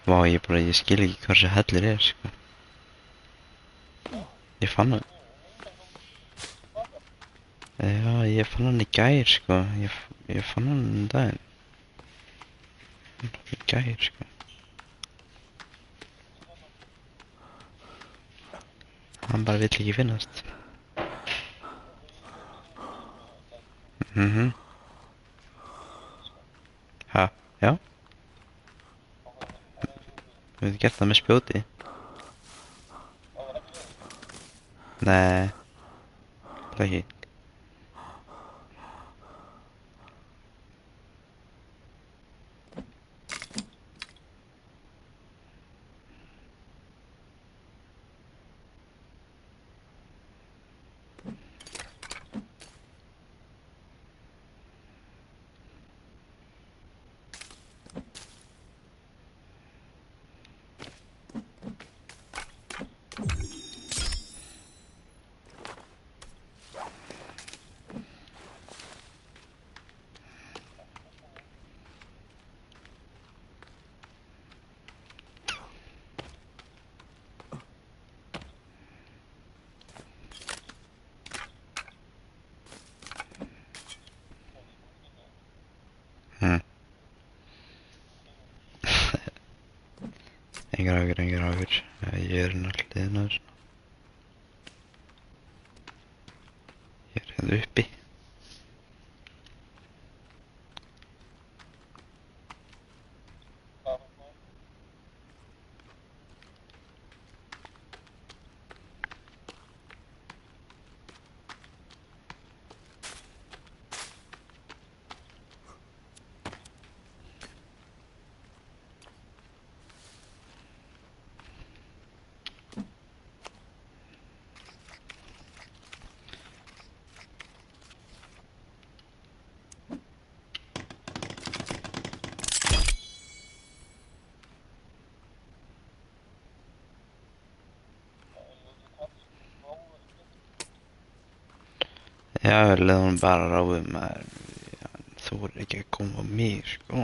Vá, ég skil ekki hvað þessi hellir er, sko. Ég fann hann. Já, ég fann hann í gær, sko. Ég fann hann daginn. Í gær, sko. Hann bara vill ekki finnast. Ha, já. Við hefum gert það með spjóti. Nei, það ekki. Engar áhyggjur. Ég er náttúrulega þarna. Ég er hérna uppi. Já, leið hún bara ráðum maður. Þú er ekki að koma á mig, sko.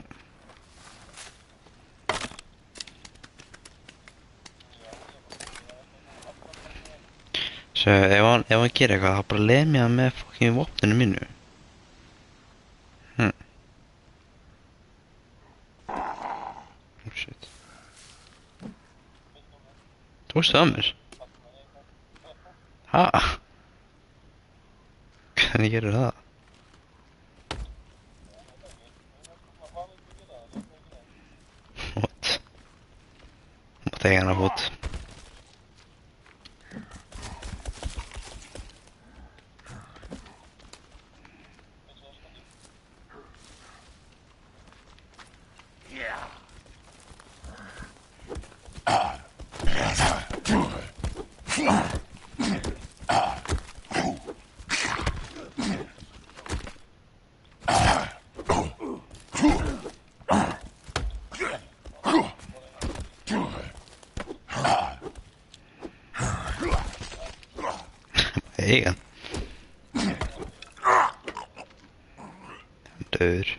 Svo ef hann gerir eitthvað, þá bara leið mér hann með fucking vopninu mínu. Oh shit. Þú veist það mér? Ha? Hvernig gerir það? What? Mátt eiga hana fót. Eiga hann. Döður.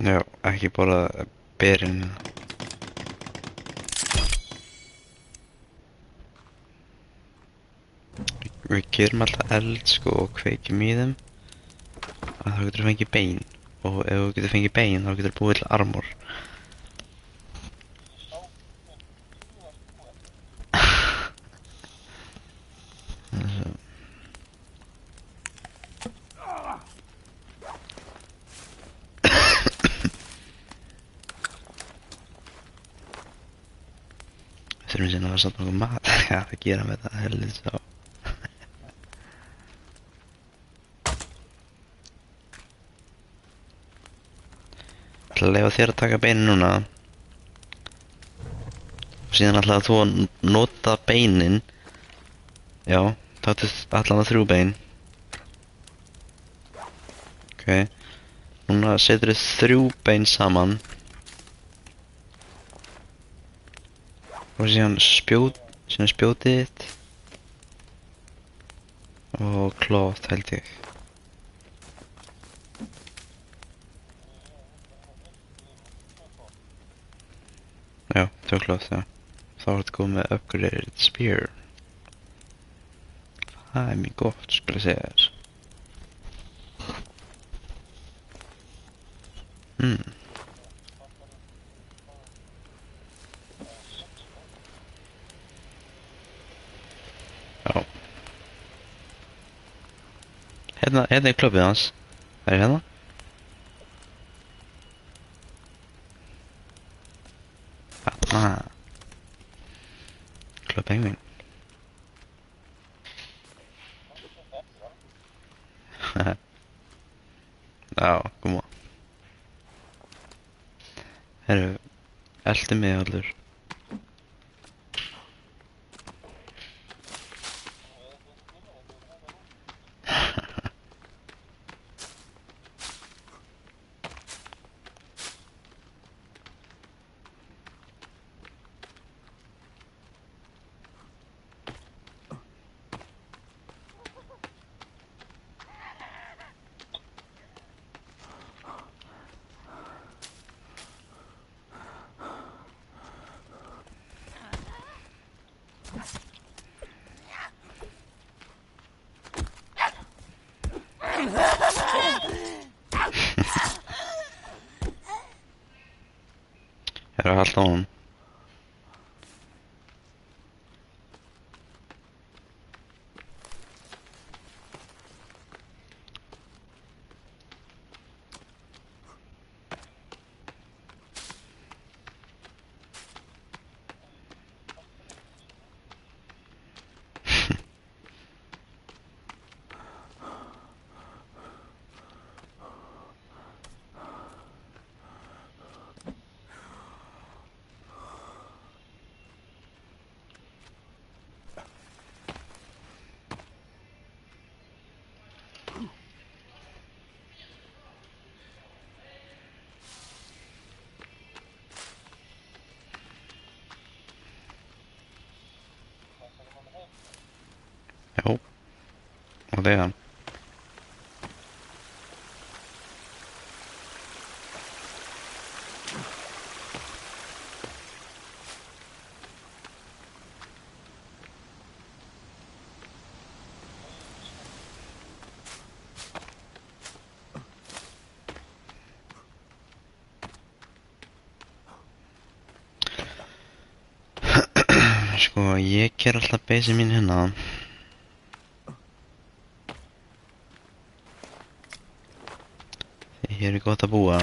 Já, ekki bara berin. Við gerum alltaf eld sko og kveikjum í þeim að þá getur fengið bein og ef þú getur fengið bein þá getur búið til armor. Þurfum síðan að vera samt nokkuð mat að gera með það heldur svo. Ætla að leyfa þér að taka beinin núna og síðan ætlaði þú að nota beinin. Já, taktu allan að 3 bein. Ok, núna setur þið 3 bein saman og síðan spjótið þitt og cloth held ég. Já, 2 cloth, já. Þá er þetta komið með upgraded spear. Það er mjög gott, skal ég segja þér. Já. Hérna er klubbið hans. Er hérna? Club Penguin. Já, koma. Herru, eldi mig allur. Herru, halda á honum. og þegar. Sko, ég ger alltaf base mín hérna. Því hér er gott að búa.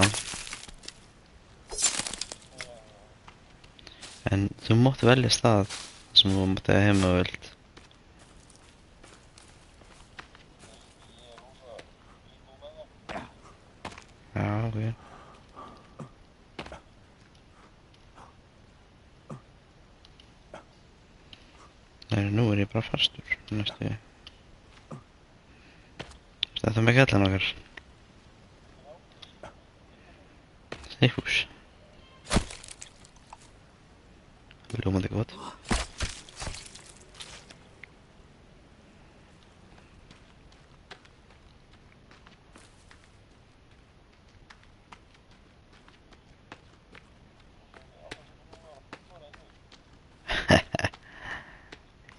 En þú mátt velja stað sem þú mátt eða heima vilt. Já, ok. Nei, nú er ég bara fastur næstu. Þetta með kallan okkar. Seikhús. Ljómandi gott.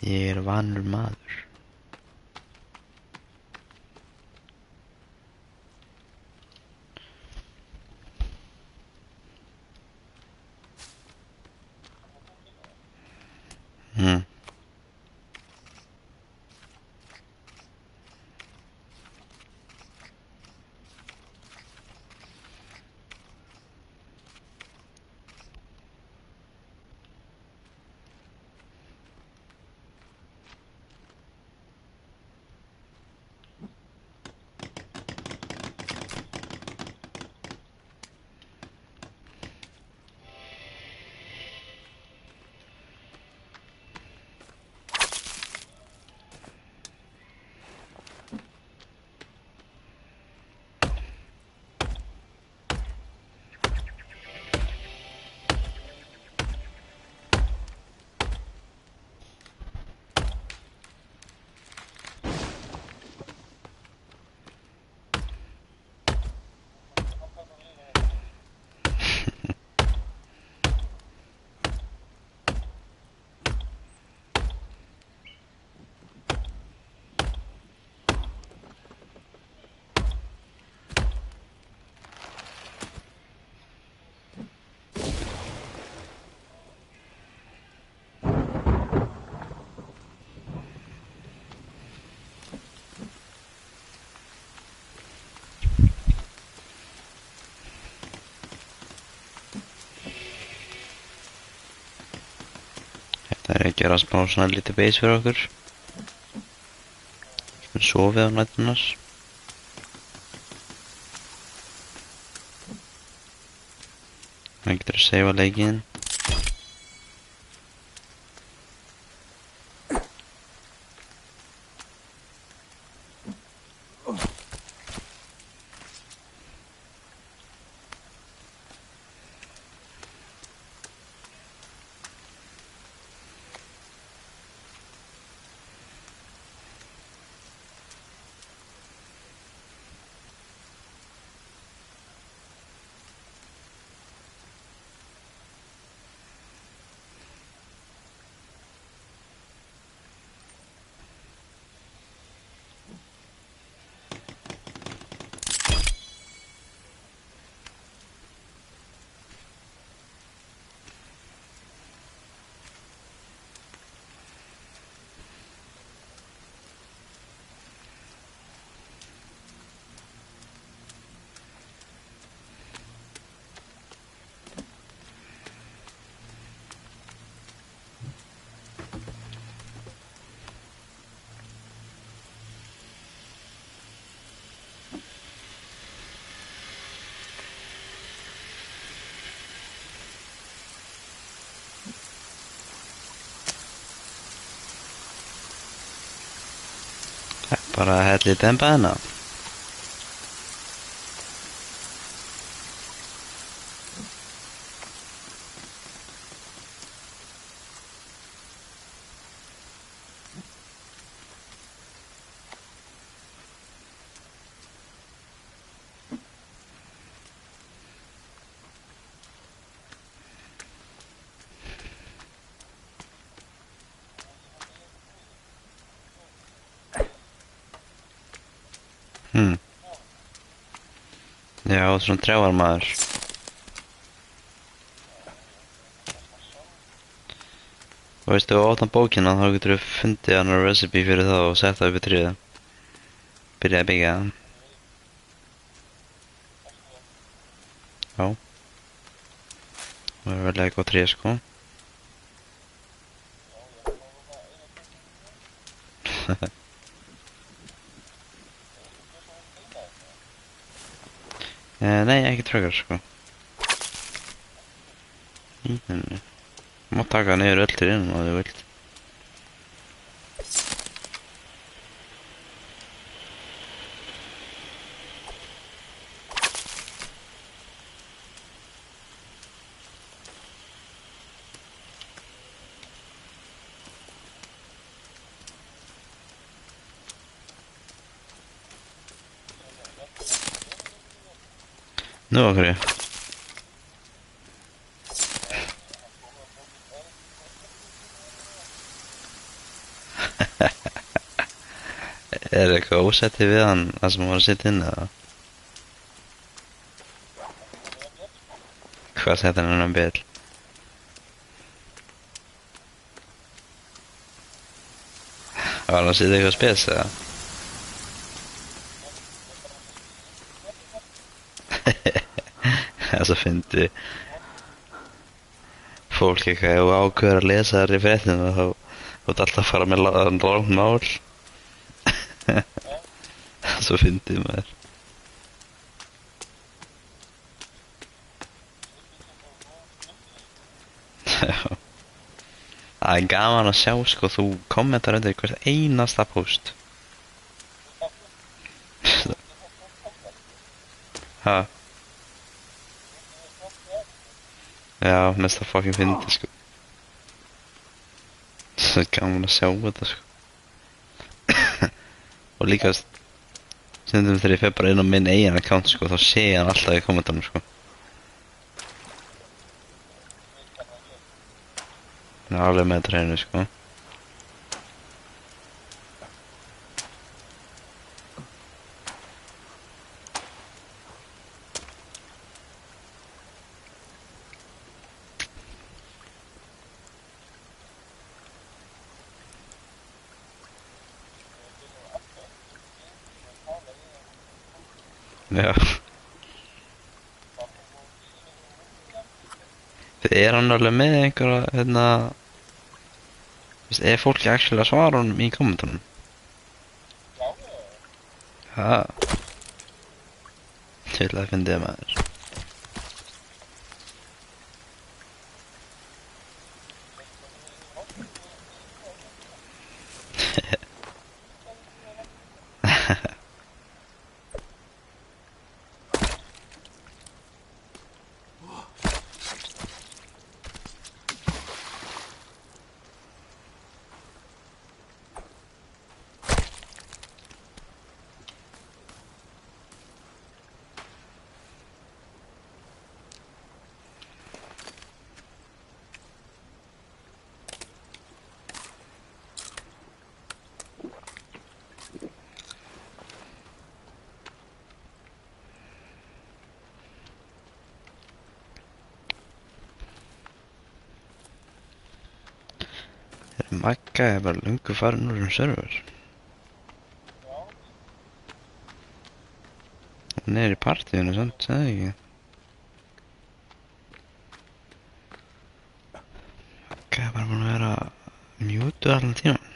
Ég er vanur maður. Það er að gera smá svona lítið base fyrir okkur. Sofið á nættunas. Það getur að seifa leikinn. Bara helli dempa hana. Já, svona trjáar maður. Og veistu, ef þú opnar bókina þá getur þú fundið annar recipe fyrir það og sett það upp í tríða. Byrjaði að byggja það. Já. Það er vel eitthvað tré, sko. Nei, ekki tröggar, sko. Nei. Má taka niður öll til inn og þú vilt. Nú okkur ég. Er eitthvað ósetti við hann það sem hann var að sitja inn eða? Hvað setja hann innan bil? Var hann að sitja eitthvað spes eða? Það er svo fyndi fólk eitthvað ef þú ákveður að lesa þær í fréttina þá þú ert alltaf að fara með langt mál. Það er svo fyndið maður. Já. Það er gaman að sjá sko, þú kommentar undir hvert einasta post. Ha? Já, mest að fucking fyndi sko. Það er gaman að sjá þetta sko. Og líka stundum þegar ég fer bara inn á minn eigin account sko, þá sé ég hann alltaf í kommentarnum sko. Það er alveg með þetta hreinu sko. Já. Er hann alveg með einhverja, hérna, er fólki actually að svara honum í kommentunum? Já. Til að fyndið maður. Magga er bara löngu farin úr server. Hún er í partíinu samt, sagði ekki. Magga er bara búin að vera mjútu allan tíman.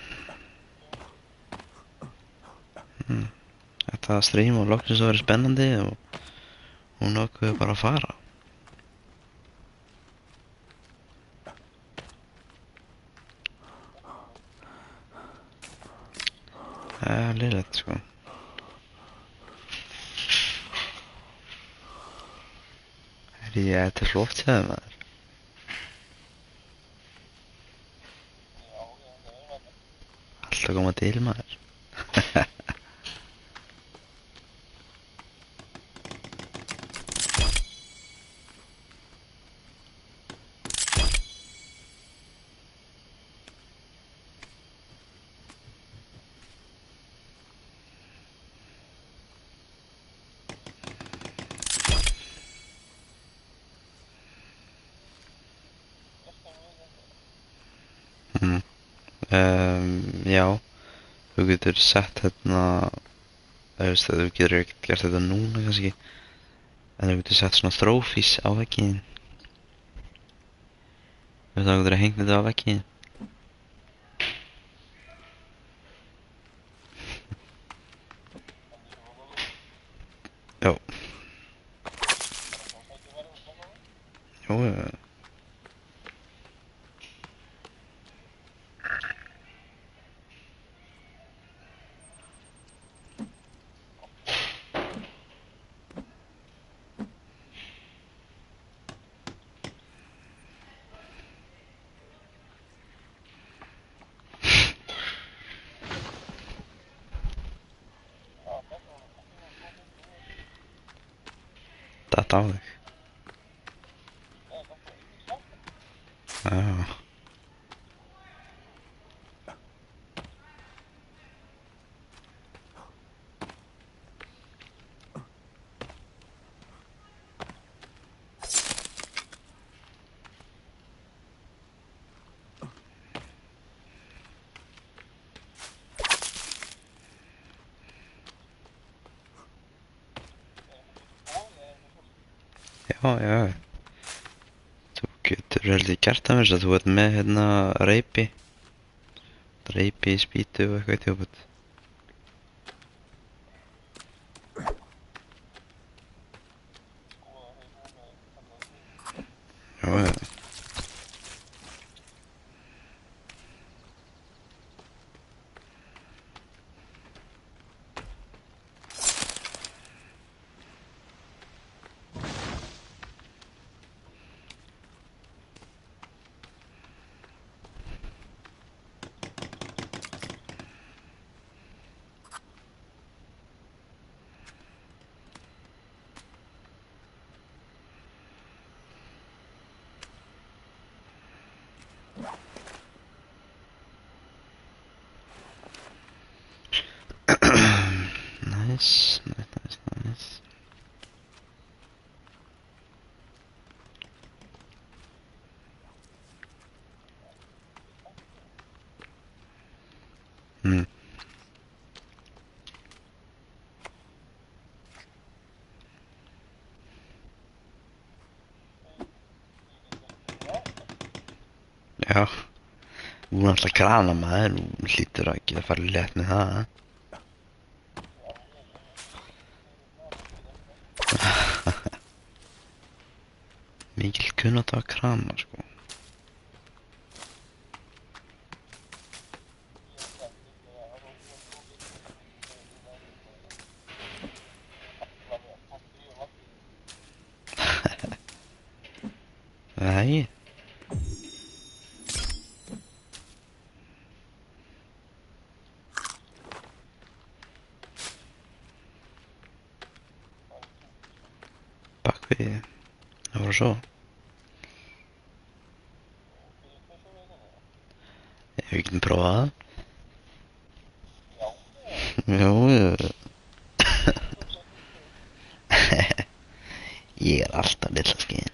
Þetta stream og loksins að vera spennandi og hún ákveður bara að fara. Það er liðlegt sko. Ég til loftsjæði maður. Alltaf koma til maður. Já, þú getur sett hérna, þú getur ekkert gert þetta núna kannski, en þú getur sett svona trophies á vegginn. Þú getur hengt þetta á vegginn. Já. Jú, datt á þig. Já. Já, já. Þú getur heldur gert það með þess að þú ert með hérna reipi í spýtu og eitthvað í þjófut. Já, já. Nice, nice. Hmm. Já. Þú er alltaf kranamaður, þú hlýtur að geta farið létt með það. Mikil kunnátta á krana, sko. Nei. Bak við. Það var svo. Við getum prófað það. Já, ég er alltaf lilla skinn.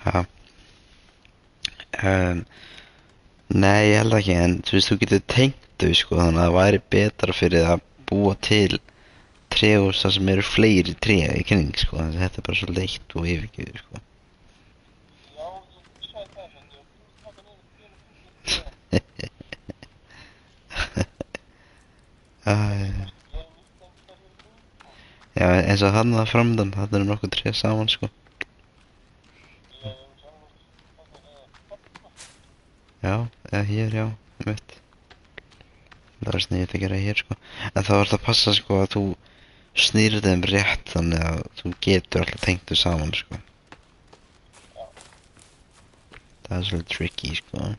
Já. Nei, ég held ekki, en þú veist, þú getur tengt þau, sko, þannig að það væri betra fyrir að búa til tréhús þar sem eru fleiri tré í kynning, sko, þannig að þetta er bara svo leitt og yfirgefið, sko. Já, eins og þarna framdann, þarna eru nokkuð tré saman, sko. Já, eða hér, já, mitt. Það er sniðið að gera hér, sko. En þá er það að passa, sko, að þú snýrir þeim rétt þannig að þú getur alltaf tengt þau saman, sko. Það er svolítið tricky, sko.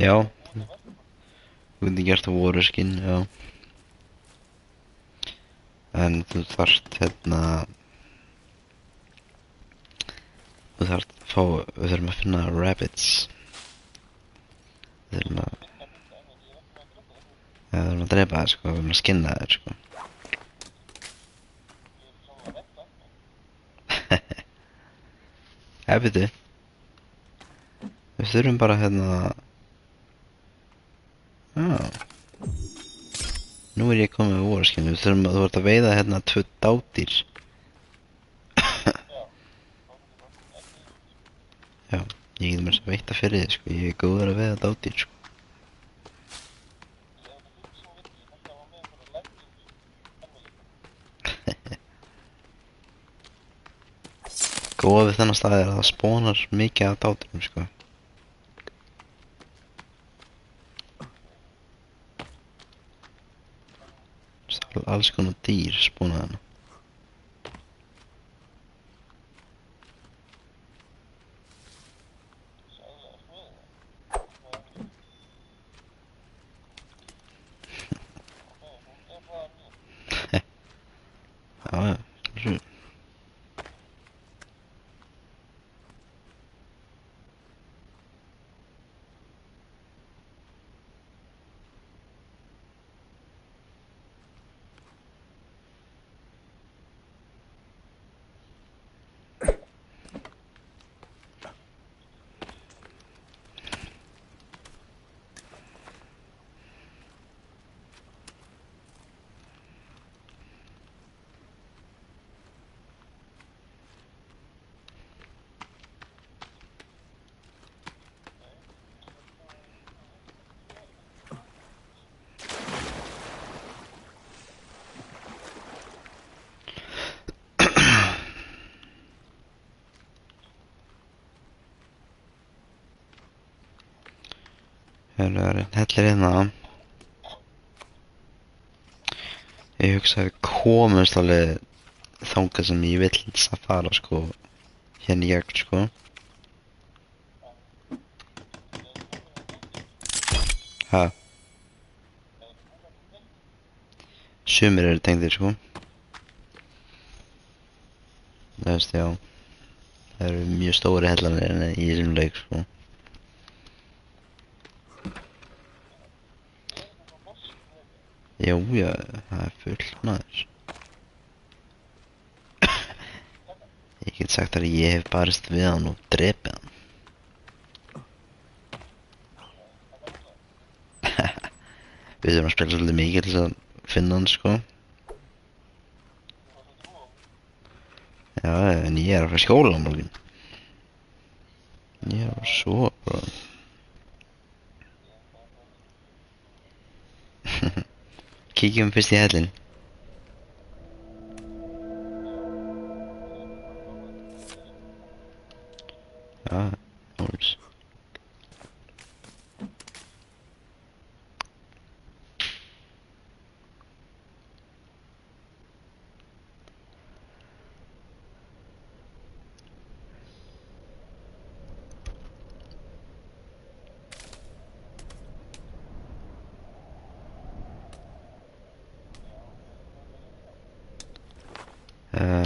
Já. Þú getur gert það waterskin, já. En þú þarft hérna... Þú þarft að fá... Við þurfum að finna rabbits. Við þurfum að... Já, við þurfum að drepa það, sko. Við þurfum að skinna það, sko. Veitu. Við þurfum bara hérna... Já. Nú er ég komið með waterskin. Við þurfum að... Þú ert að veiða hérna 2 dádýr. Já, ég get mér að veita fyrir þið, sko. Ég er góður að veiða dádýr, sko. Góða við þennan stað er að það spónar mikið af dádýrum, sko. Það er alls konar dýr spónað hana. Já, já. Það er hellir hérna. Ég hugsa að við komumst alveg þangað sem ég vill að fara, sko. Hérna í gegn, sko. Ha? Sumir eru tengdir, sko. Það veist, já. Það eru mjög stóri hellanir í þessum leik, sko. Jú, já, það er full maður. Ég get sagt að ég hef barist við hann og drepið hann. Við þurfum að spila svolítið mikið til að finna hann, sko. Já, en ég er að fara í skóla á morgun. Ég er að sofa, bro. Kíkjum fyrst í hellinn. Já, óls.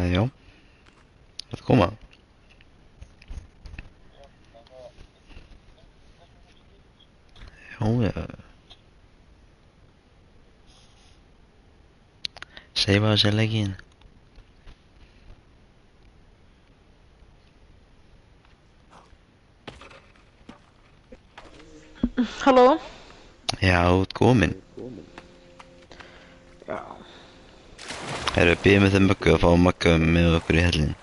Já. Það koma. Já, já. Seifa þessi leikinn. Halló? Já, þú ert komin. Já. Erum við byggðum með þeim möggu að fá möggu með okkur í hellin.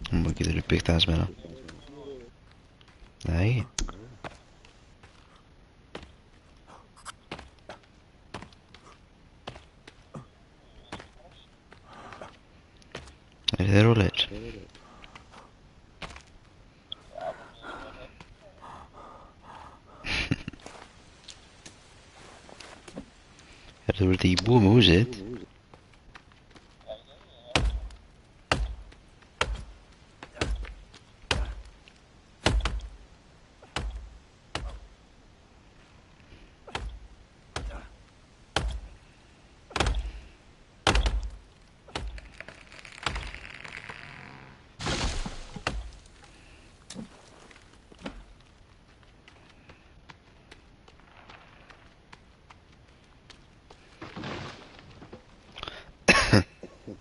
Og maður getur byggt aðeins meira. Nei. Þið rólegir? Þú ert ekki búið með húsið þitt?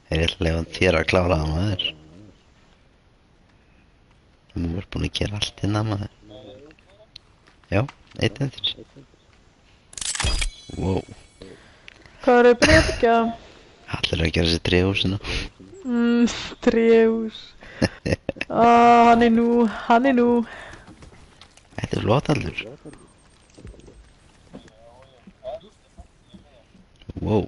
Ég ætla að leyfa þér að klára það maður. Þú ert búinn að gera allt innan maður. Já, eitt eftir. Wow. Hvað er að breyfka? Allir að gera sér tréhúsina. Tréhús. Hann er nú. Þetta er flott allur. Wow.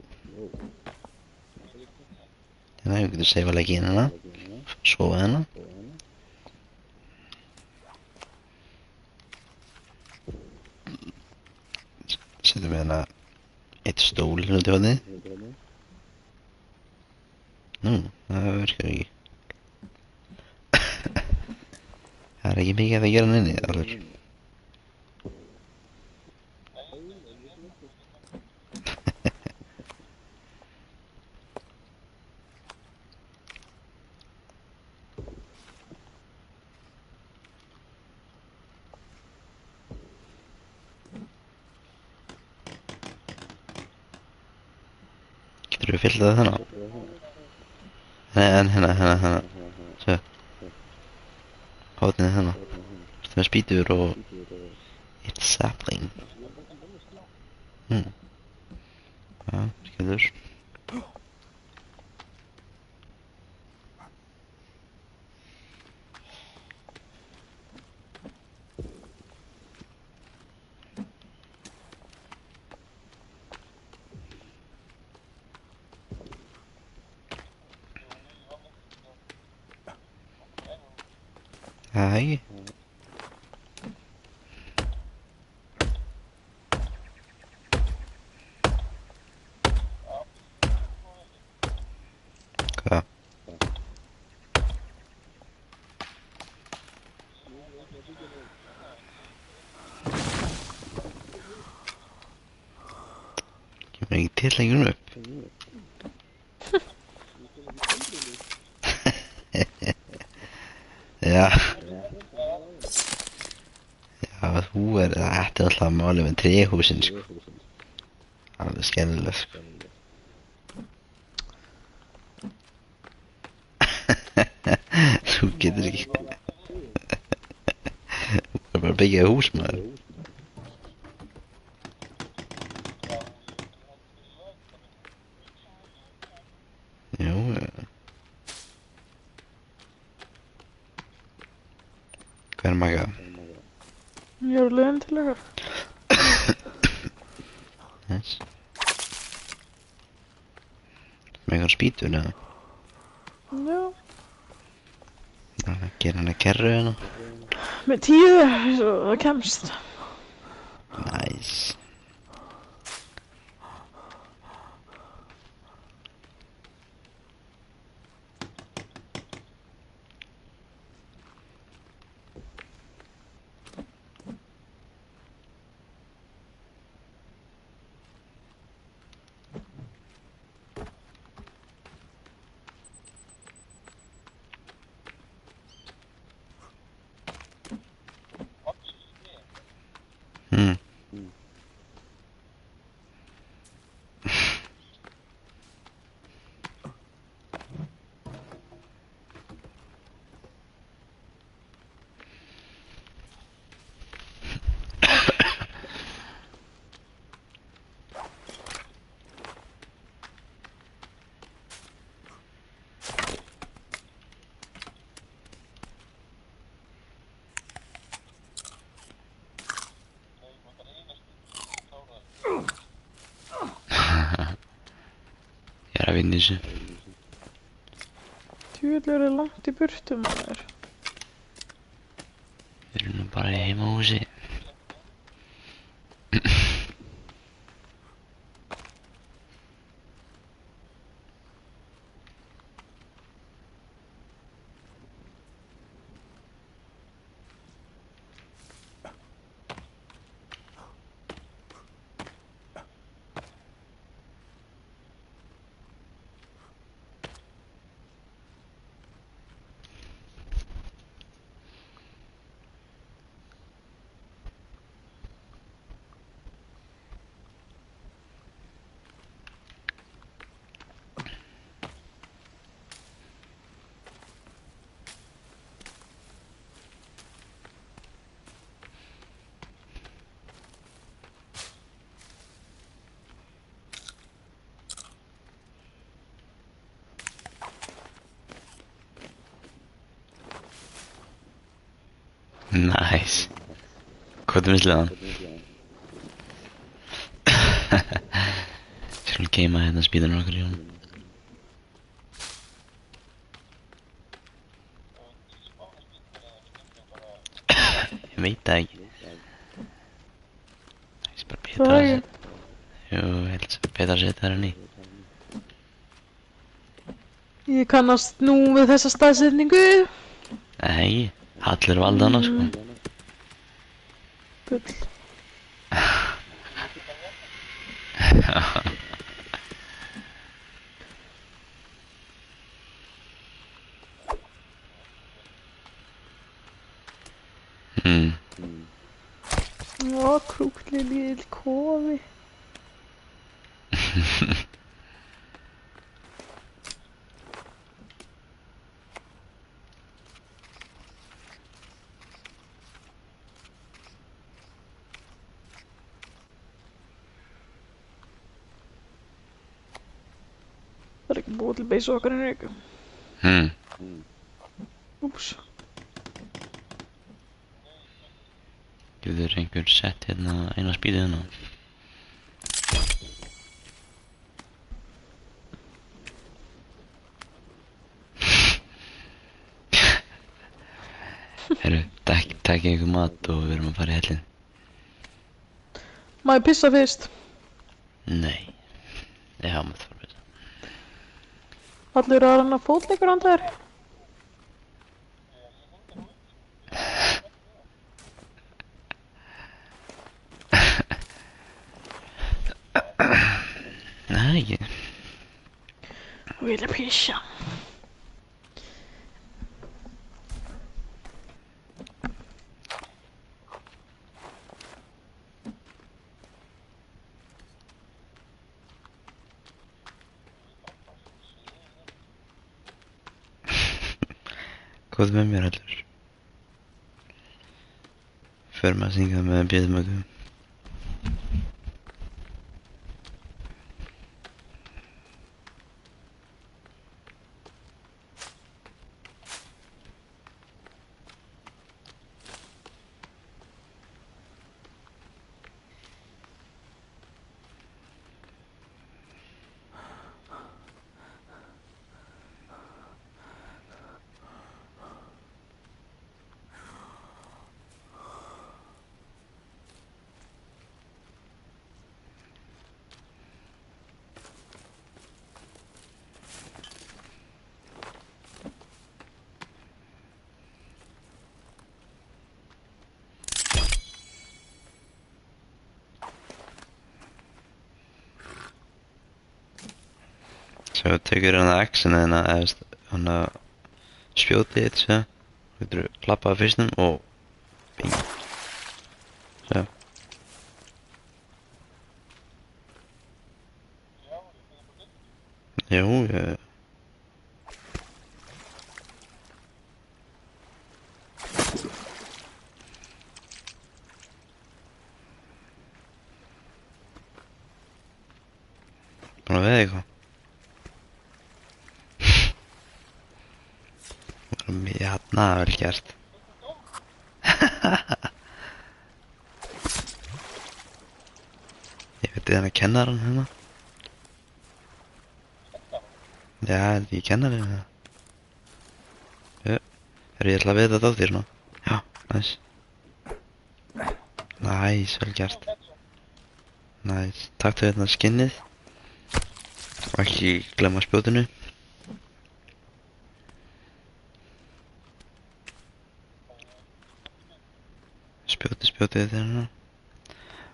Þannig að við getum seifa leikinn hérna. Sofa hérna. Setjum við hérna eitt stól hérna út í hodnið. Nú, það virkar ekki. Það er ekki mikið að gera hann inni, allur. Getur við fyllt það þennan? Nei, en hérna. Sjö. Hóðnið þennan. Þetta með spýtur og eitt sapling. Já, skilur. Hæ. Hvað? Kemur ekki til lengur upp. Já. Já, þú þetta er alltaf málið með tréhúsin, sko. Alveg skemmilegt, sko. Þú getur ekki. Þú er bara að byggja hús, maður. Jú, Hver er Magga? Ég er leiðin til okkar. Nice. Með einhvern spýtur, eða? Já. Gera hann að kerru hérna. Með 10 svo það kemst. Nice. að vinna þessu. Tjúlega er langt í burtu, maður. Við erum nú bara í heimahúsi. Nice. Hvað er mislegaðan? Skulum geima hérna spýðunum okkar í honum. Ég veit það ekki. Það er bara betra að setja. Jú, ég held að betra að setja það henni. Ég kannast nú við þessa staðsetningu. Nei, allir valda hana sko. Bull. Ó, krúkli lítill kofi. Það er ekki búið til beysu okkar en ekki. Úps. Getur einhver sett hérna eina spýðu hérna? Herru, takk ykkur mat og við erum að fara í hellinn. Má ég pissa fyrst? Nei, ég hafa maður fara pissa. Allir að ranna fótleikur andar? Nei, ekki. Vilja pissa. Hvað með mér allir? Förum að syngja með bjöðmögum. Svo tekur hana X-ina hérna, eða hana spjótið þitt, svo getur þú klappað á fyrstum og bing. Svo. Jú, búin að veða eitthvað. Játna, vel gert. Ég veit þið hann að kennaran hérna. Já, er þetta ekki kennarinn eða? Ég ætla að veiða þetta á þér nú. Já, næs. Næs, vel gert. Næs, taktu hérna skinnið. Og ekki glemma spjótinu. Spjótið þetta hérna.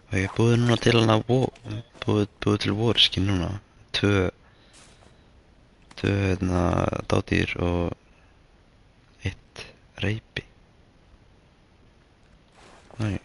Og ég búið núna til hana búið til vorskinn núna. Tvö hérna dádýr og eitt reipi. Næ.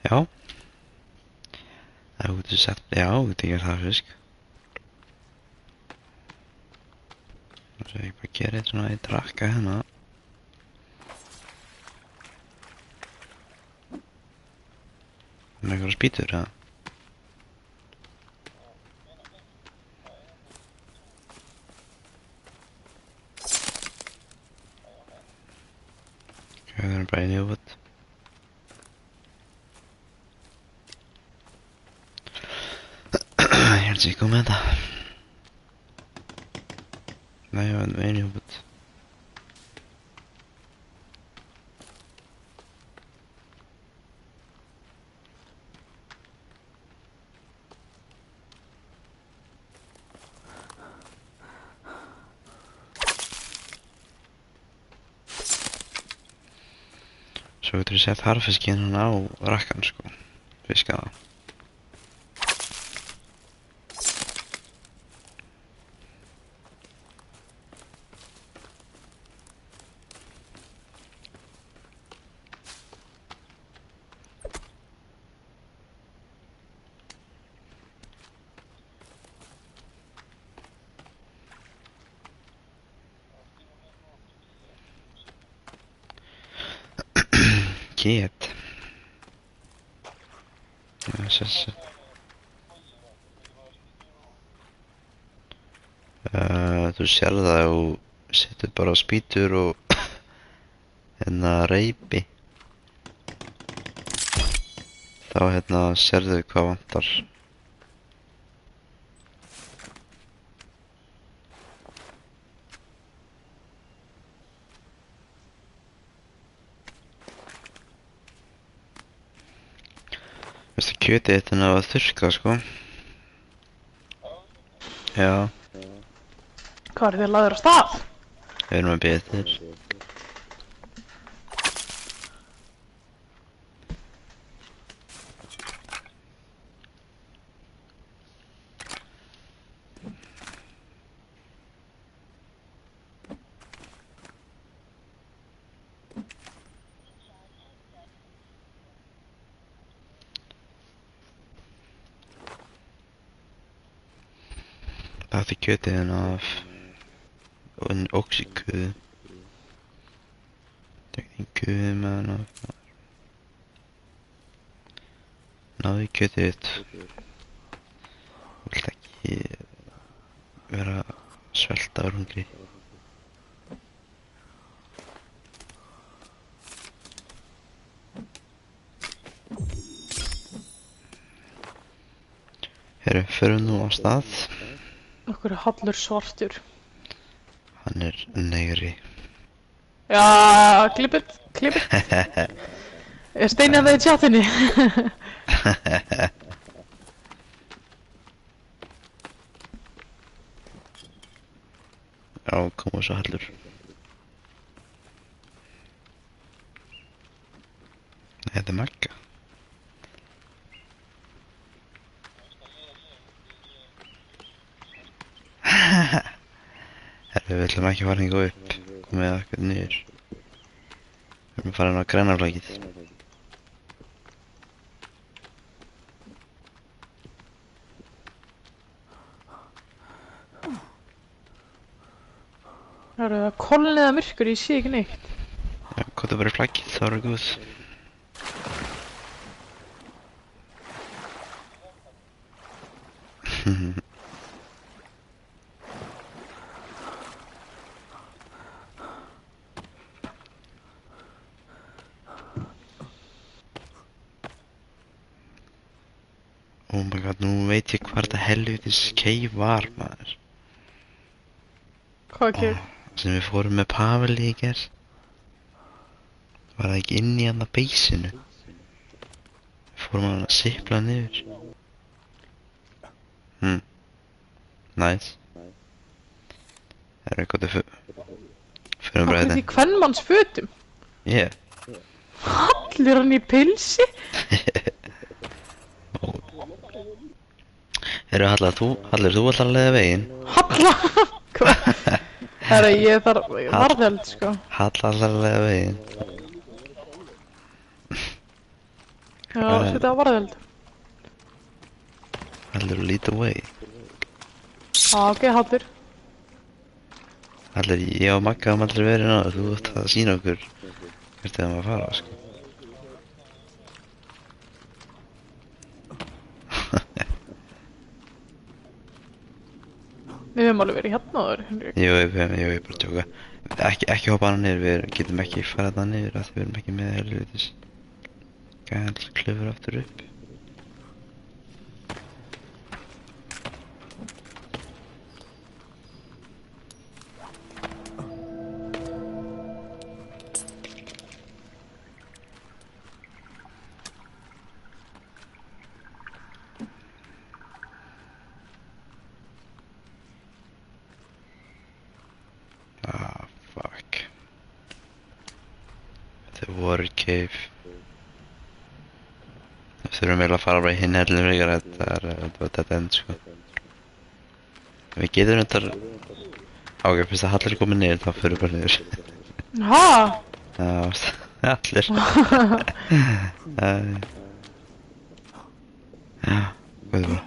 Já. Það getur sagt, já, getur gert það fisk. Svo ég bara gera þetta svona í drakka hérna. Með einhverja spýtur, eða? Það er bara einu jófut. Ég held sér ekki með þetta. Nei, ég var einu jófut. Svo getur þú sett harfiskinn hann á rakkan, sko. Fiska það. Get. Þessi. Þú sérð það og setur bara spýtur og hérna reipi. Þá hérna sérðu hvað vantar. Veistu kjötið þetta er að þurrka, sko. Já, Hvað er þið lagður á stað? við erum að bíða þér. Það er kjötið hérna af oxykuðu. Tekning kuðu með hann af. Náðu í kjötið þitt. Þú vilt ekki vera svelta á hungri. Herru, förum nú á stað. Okkur er hallur svartur. Hann er negri. Já, klippið. Ég steini það í tjatinni. Já, koma svo hallur. Þetta er Magga. Herru, við ætlum ekki að fara hingað upp. Komið það eitthvað niður. Við erum að fara inn á grænaflækið. Það eru það kolniða myrkur, ég sé ekki neitt. Já, hvað það bara í flækið, þá er það góð. Oh my god, nú veit ég hvar þetta helvitis cave var, maður. Hvað kef? Sem við fórum með Pavel í gerð. Var það ekki inn í hann að beisinu? Við fórum hann að sipla niður. Nice. Það er eitthvað fyrir Allir bræðin. því kvennmanns fötum. Yeah. Allir hann í pilsi. Hallar, þú alltaf að leiða veginn? Halla. Hvað? Herra, ég þarf varðheld, sko. Hallar alltaf að leiða veginn? Já, setja á varðheld. Hallar, lead away. Já, ok, Hallir. Hallar, ég og Magga hafum aldrei verið náður. Þú ætti að sýna okkur hvert við erum að fara, sko. Við höfum alveg verið hérna áður, Henrik. Jú, ég er bara að tjóka. Ekki hoppa hana niður, við getum ekki farað hana niður af því við erum ekki með helvitis. Gæl klifur aftur upp. Fuck. Þetta er water cave. Við þurfum eiginlega að fara bara í hinn hellinu frekar, þetta var dead end, sko. Við getum þetta... Ok, fyrst að Hallir er komið niður, þá fyrir við bara niður. Ha? Já, Hallir. Já, hvað var?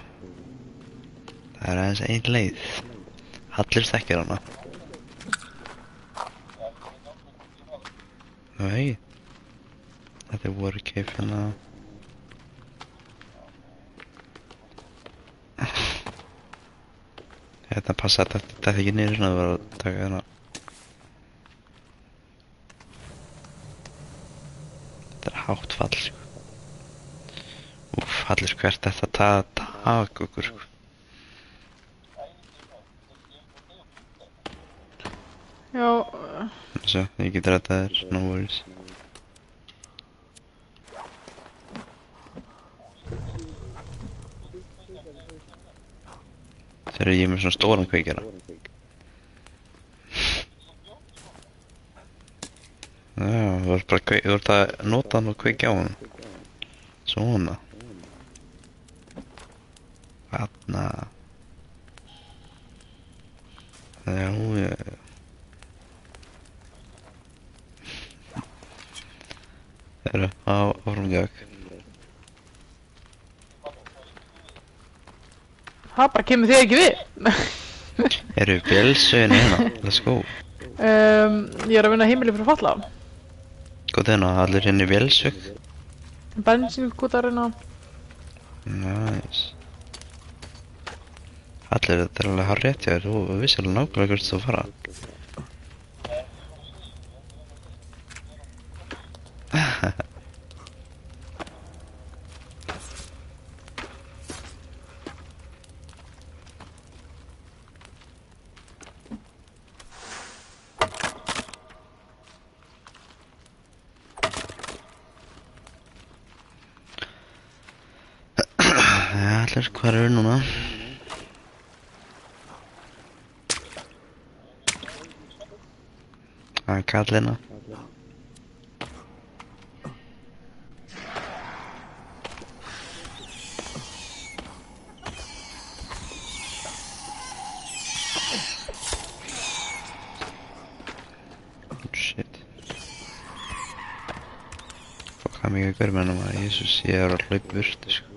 Það er aðeins ein leið. Hallir þekkir hana. Nei. Þetta er water cave hérna. Þetta passa þetta ekki niður svona, það var að taka hérna. Þetta er hátt fall, sko. Úff, Hallir, hvert þetta taka okkur, sko. Já, Svo, ég get rettað þér, no worries. Þegar ég er með svona stóran kveikjara. Já, þú ert að nota hann og kveikja á hann. Svona. Þarna. Já. Þeirra, áframgjög. það bara kemur þig ekki við. Eru vélsögin hérna? Let's go. Ég er að vinna heimili fyrir falla. Góð hérna, allir hérna í vélsög. Bensínkútarinn á. Nice. Allir, þetta er alveg hár rétt hjá þér, þú vissir alveg nákvæmlega hvert þú fara. Allir, hvað eru núna? Það er kallina. Shit. Fuck, hvað mikið að gera með hennum að Jesús, ég er að hlaupa burtu, sko.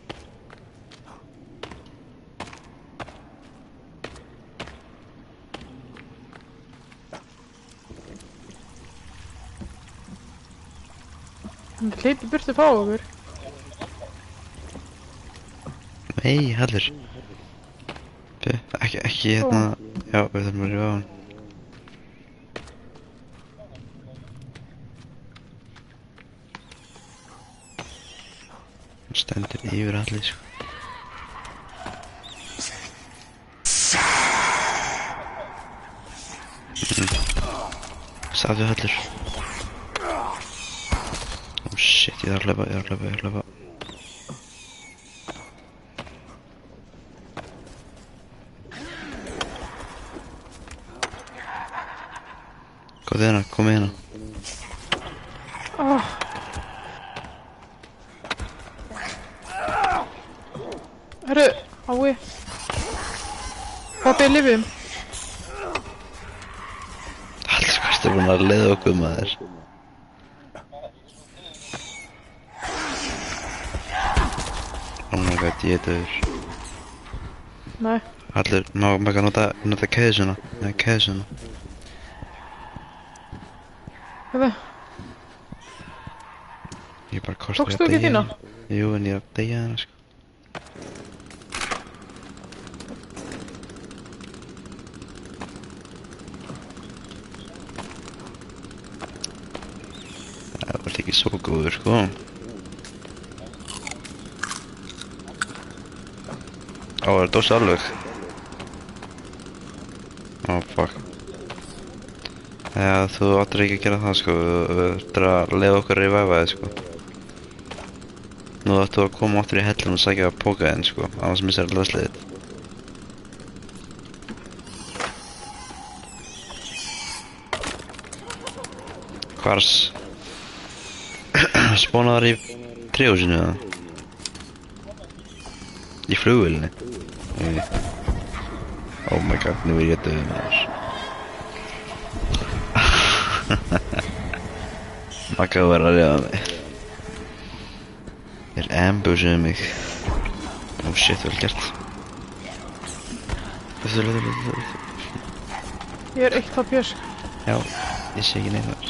Hann hleypir burtu frá okkur. Nei, Hallir. Ekki hérna. Já, við þurfum að rífa á hann. Hann stendur yfir allir, sko. Stattu allir. Oh shit, ég þarf að hlaupa. Kom hérna. Herru, ái. Hvað er lifum? Alls hvað ertu búin að leiða okkur, maður. Oh my god, ég er döður. Nei. Allir, má ekki nota keðsuna. Nei, keðsuna. Hvað? Ég er bara kostið Tókstu ekki þína? Jú, en ég er að deyja hana, sko. Það var ekki svo góður, sko. Á, er dósa alveg? Ó, fuck. Já, þú áttir ekki að gera það, sko. Þú ættir að leiða okkur að reviva þig, sko. Nú ættu að koma áttur í hellum og sækja að póka þinn, sko. Annars missar það löðsliðið. Hvars? Spónaðar í tríhúsinu, eða? Í flugvélni? Oh my god, nú er ég döður, maður. Magga var að reyða mig. Þeir ambushuðu mig. Oh shit, vel gert. Ég er eitt af björsk. Já, ég sé ekki neitt þar.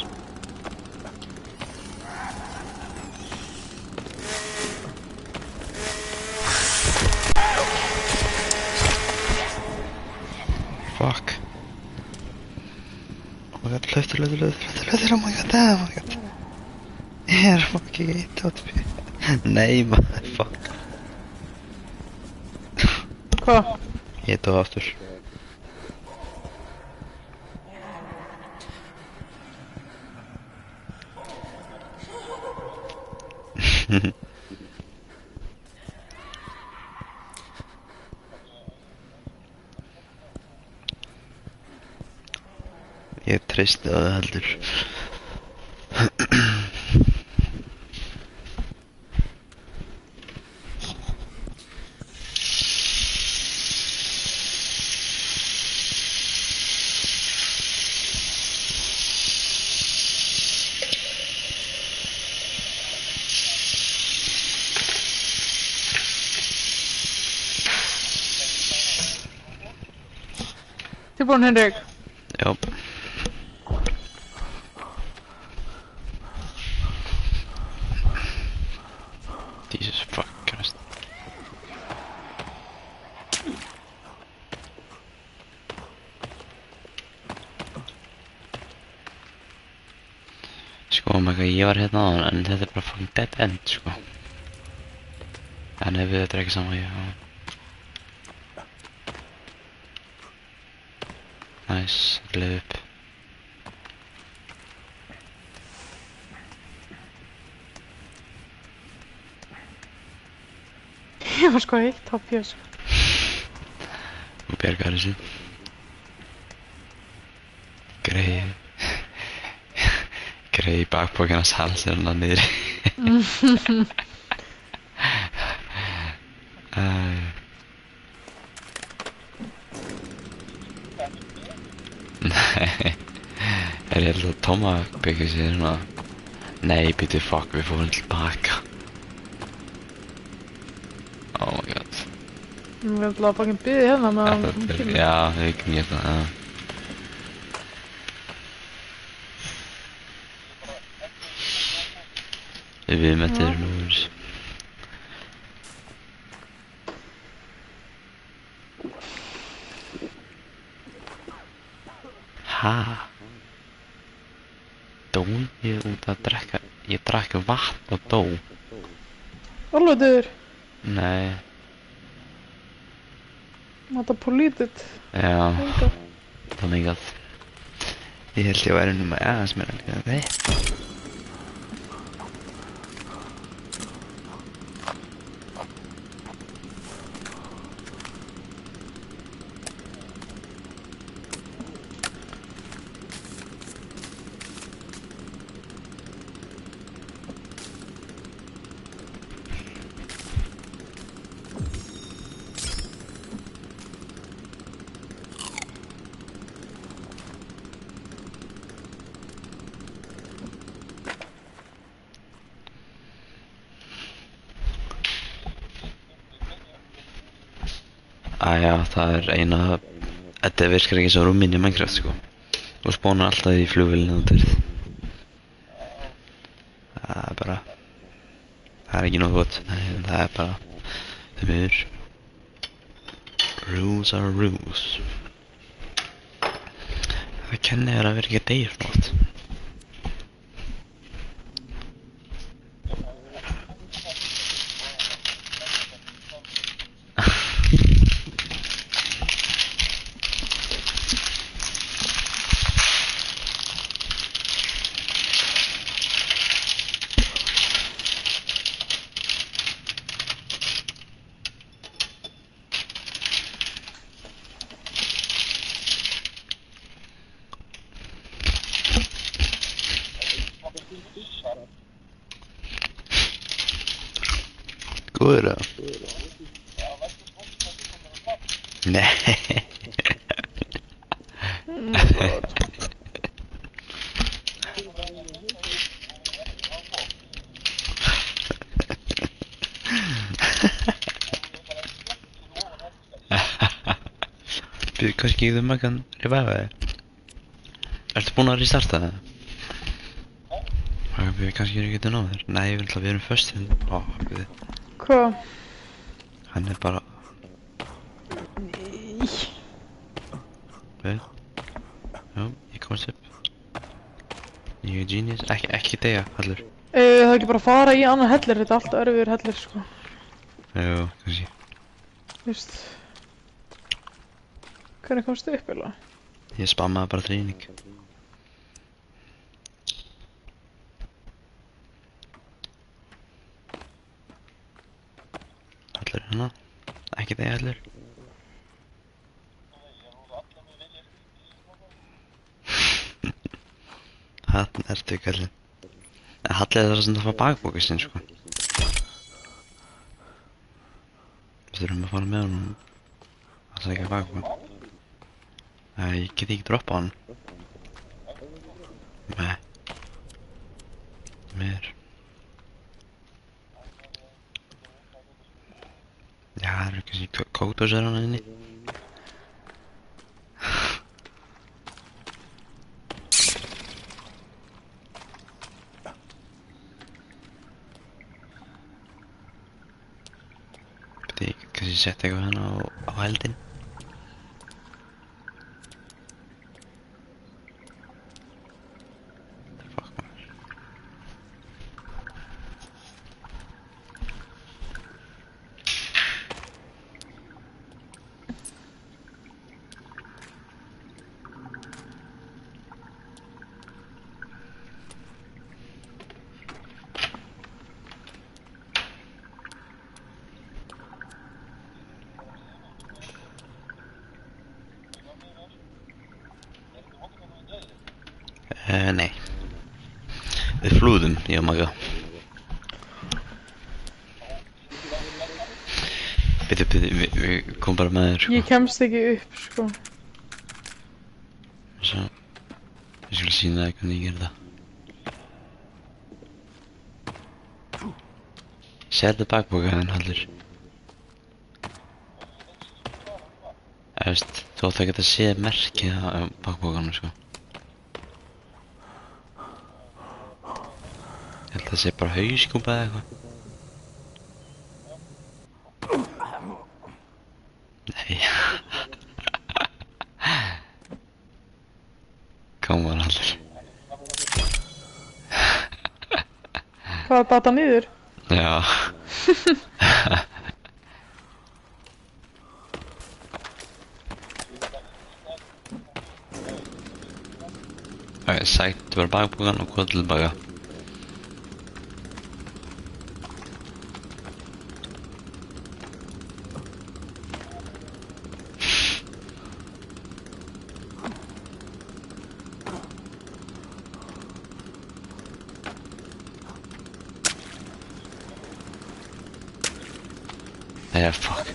Fuck. Oh my god, hlautur, oh my god, oh my god. Ég er fucking eitt áttu. Nei maður, fuck. Hvað? Ég dó aftur. Ég treysti á það heldur. Tilbúin, Henrik. Já. Jesus fuck Christ. Sko, ég var hérna á hann, en þetta er bara fucking dead end, sko. En ef við þetta er ekki sama, já. Nice, leið upp. Ég var sko eitt af björsk. Þú bjargar þessu. Greið í bakpókina hans hérna niðri. Nei. Er ég alltaf tóma byggja sér hérna? Nei, býtu fuck, við fórum tilbaka. Oh my god. Ég vil alltaf fucking byggja hérna með hann. Já, við ekki mér það, já. Við mettir nús. Ha? Dó ég út að drekka? Ég drakk vatn og dó. Alveg döður. Nei. Þetta er polítið. Já. Enga. Oh my god. Ég held ég væri núma aðeins meira en það. Æja, það er eina. Þetta virkar ekki svo rúminn í Minecraft sko. Og spónar alltaf í flugvélina út af. Það er bara. Það er ekki nóg gott. Nei, það er bara. Það er. Rules are rules. Það kennir að vera ekki að deyja svona oft. Góður eða? Nei. Býðu kannski þú makan revive þig? Ertu búinn að restarta það? Býðu kannski ég geti náð þér? Nei, ég vil að við erum föst hérna. Ó, býðu. Hvað? Hann er bara. Nei. Við. Já, ég komast upp. Ég er genius. Ekki deyja, Hallur. Það er ekki bara að fara í annan hellir, þetta er alltaf erfiður hellir sko. Jú, kannski. Vist. Hvernig komstu upp eða? Ég spammaði bara trýning. Hallur hérna. Ekki deyja, Hallur. Hann ertu kallinn. Hallur er það sem það fá bakbóka sinn sko. Við þurfum að fara með honum að sækja bakbóka. Ég get ekki droppa hann. Nei. Mér. Já, það eru kannski kókdósar hann inni. Kannski setja eitthvað hann á eldinn. Fuck maður. Nei. Við flúðum, ég og Magga. Við komum bara með þér sko. Ég kemst ekki upp sko. Svo, ég skulle sýna þér hvernig ég ger það. Settu bakbókaðinn, Hallur. Þú átt að geta séð merkið á bakbókanum sko. Ég held að það sé bara hauskúpa eða eitthvað. Nei. Hvað er data niður? Já. Ok, sætt var bakbúkan og hvað tilbaka. Yeah, fuck.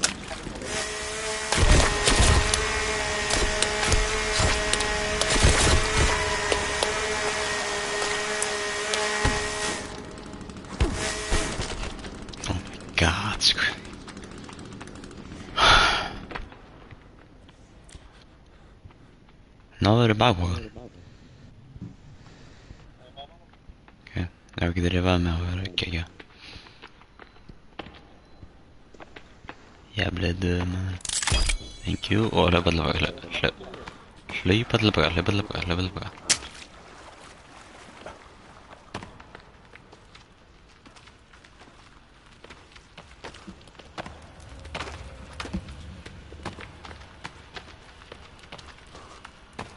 Oh my god, sko. Náður bakbókan. Ok, ef við getum rifað með að vera ekki. Jävla död man. Thank you. Och hlaupa tillbaka. Hlaupa tillbaka.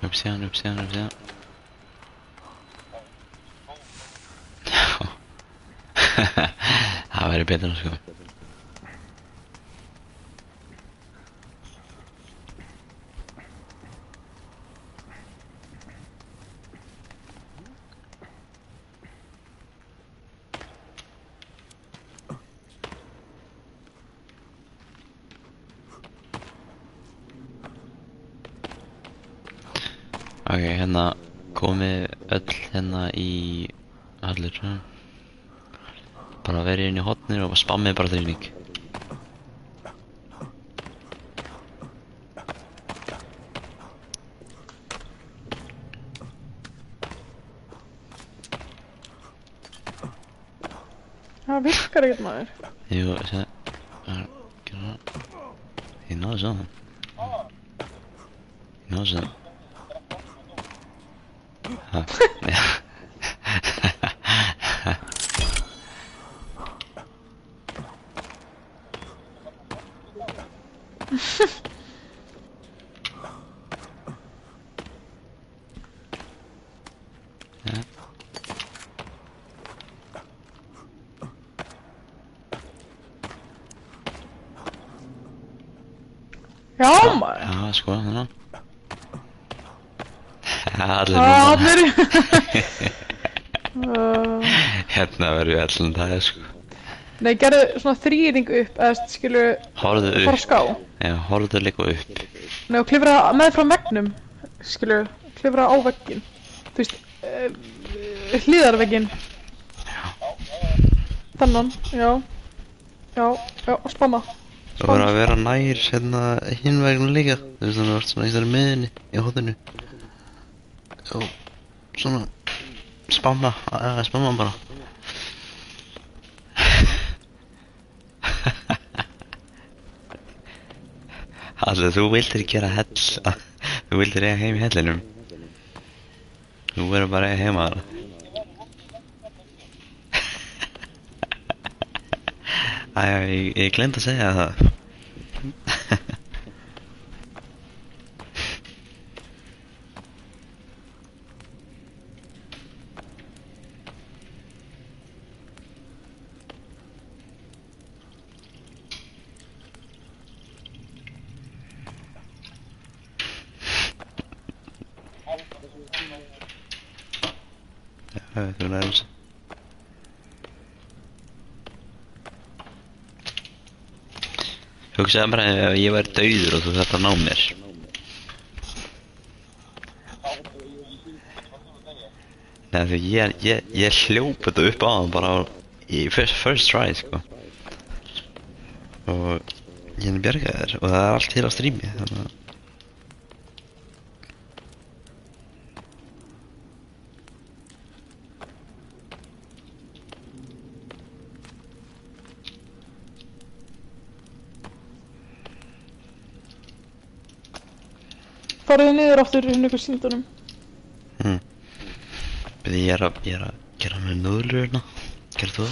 Upp sen. Það væri betra sko. Ok, hérna komið öll hérna í allir bara verið inn í hotnir og spammið bara þrýning. Það virkar ekkert maður. Jú, ég náðu saman. Ja. Já maður. Já, sko, þannig. Allir núna. Allir. Hérna verður við allir það, sko. Nei, gerðu svona þrýring upp, eða skilu Horfðu fara upp. ská. Já, horfðu líka upp. Nei, og klifra með frá veggnum, skilu, klifra á veggin. Þú veist, hliðarveggin. Þannan, já. Já, spanna. Þú verður að vera nær hérna hinn veginn líka. Þú veist, þannig að þú ert svona í þessari miðinni í hóðinu. Og svona spamma bara. Allir, þú vildir gera hell. Þú vildir eiga heim í hellinum. Þú verður bara að eiga heima þarna. Ég gleymd að segja það. Þú nærmst. Hugsaði bara ef ég væri dauður og þú þarft að ná mér. Nei, því ég hljóp þetta upp á hann bara í first try, sko. Og ég bjargaði þér og það er allt til á streami, þannig að... Farðu niður aftur inn ykkur síndunum. Ég er að gera með núðlur hérna. gerir þú?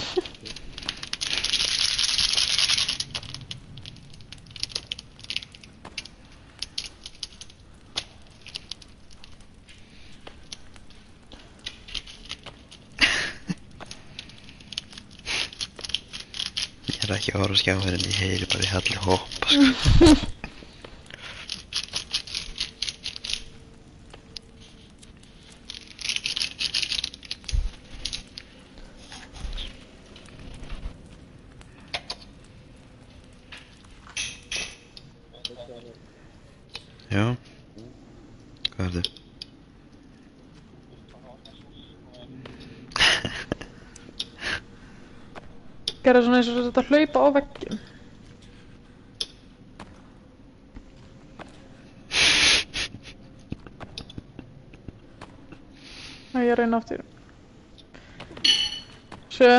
Ég er ekki að horfa á skjáinn en ég heyri bara í Halli hoppa sko. Já. Hvað er þetta? Gerðu svona eins og þetta hlaupa á vegginn. Ég reyna aftur. Svo.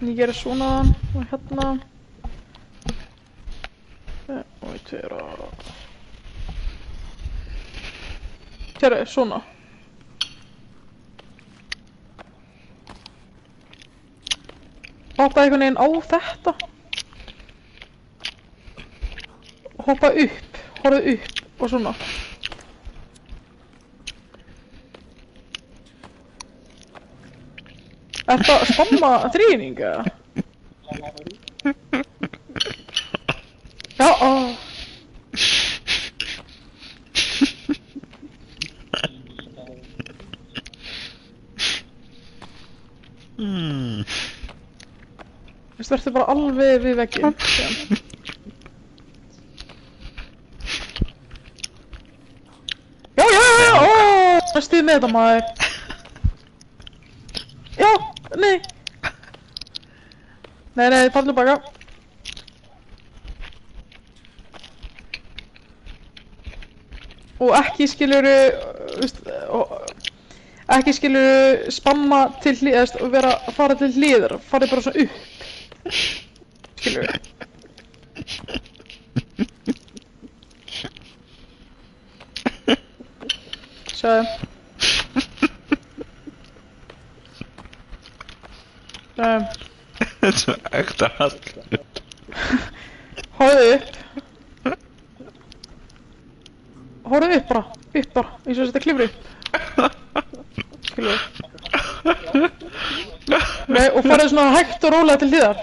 Ég gerir svona og hérna. Og við tveir og... Sérðu, svona. Hoppa einhvern veginn á þetta. Hoppa upp, horfðu upp og svona. Ertu að spamma þríðning eða? Já, Þú verður bara alveg við vegginn. Já, það er stuð með þetta maður. Já, nei. Nei, farðu baka. Og ekki skilurðu spamma til hlýðast og fara til hlýðar, farið bara svona upp. Skilurðu? Sjáðu. Þetta er svo ekta Halli. Horfðu upp. Horfðu upp bara, eins og þetta klifur upp. Skilurðu? Nei, og farið svona hægt og rólega til hlýðar.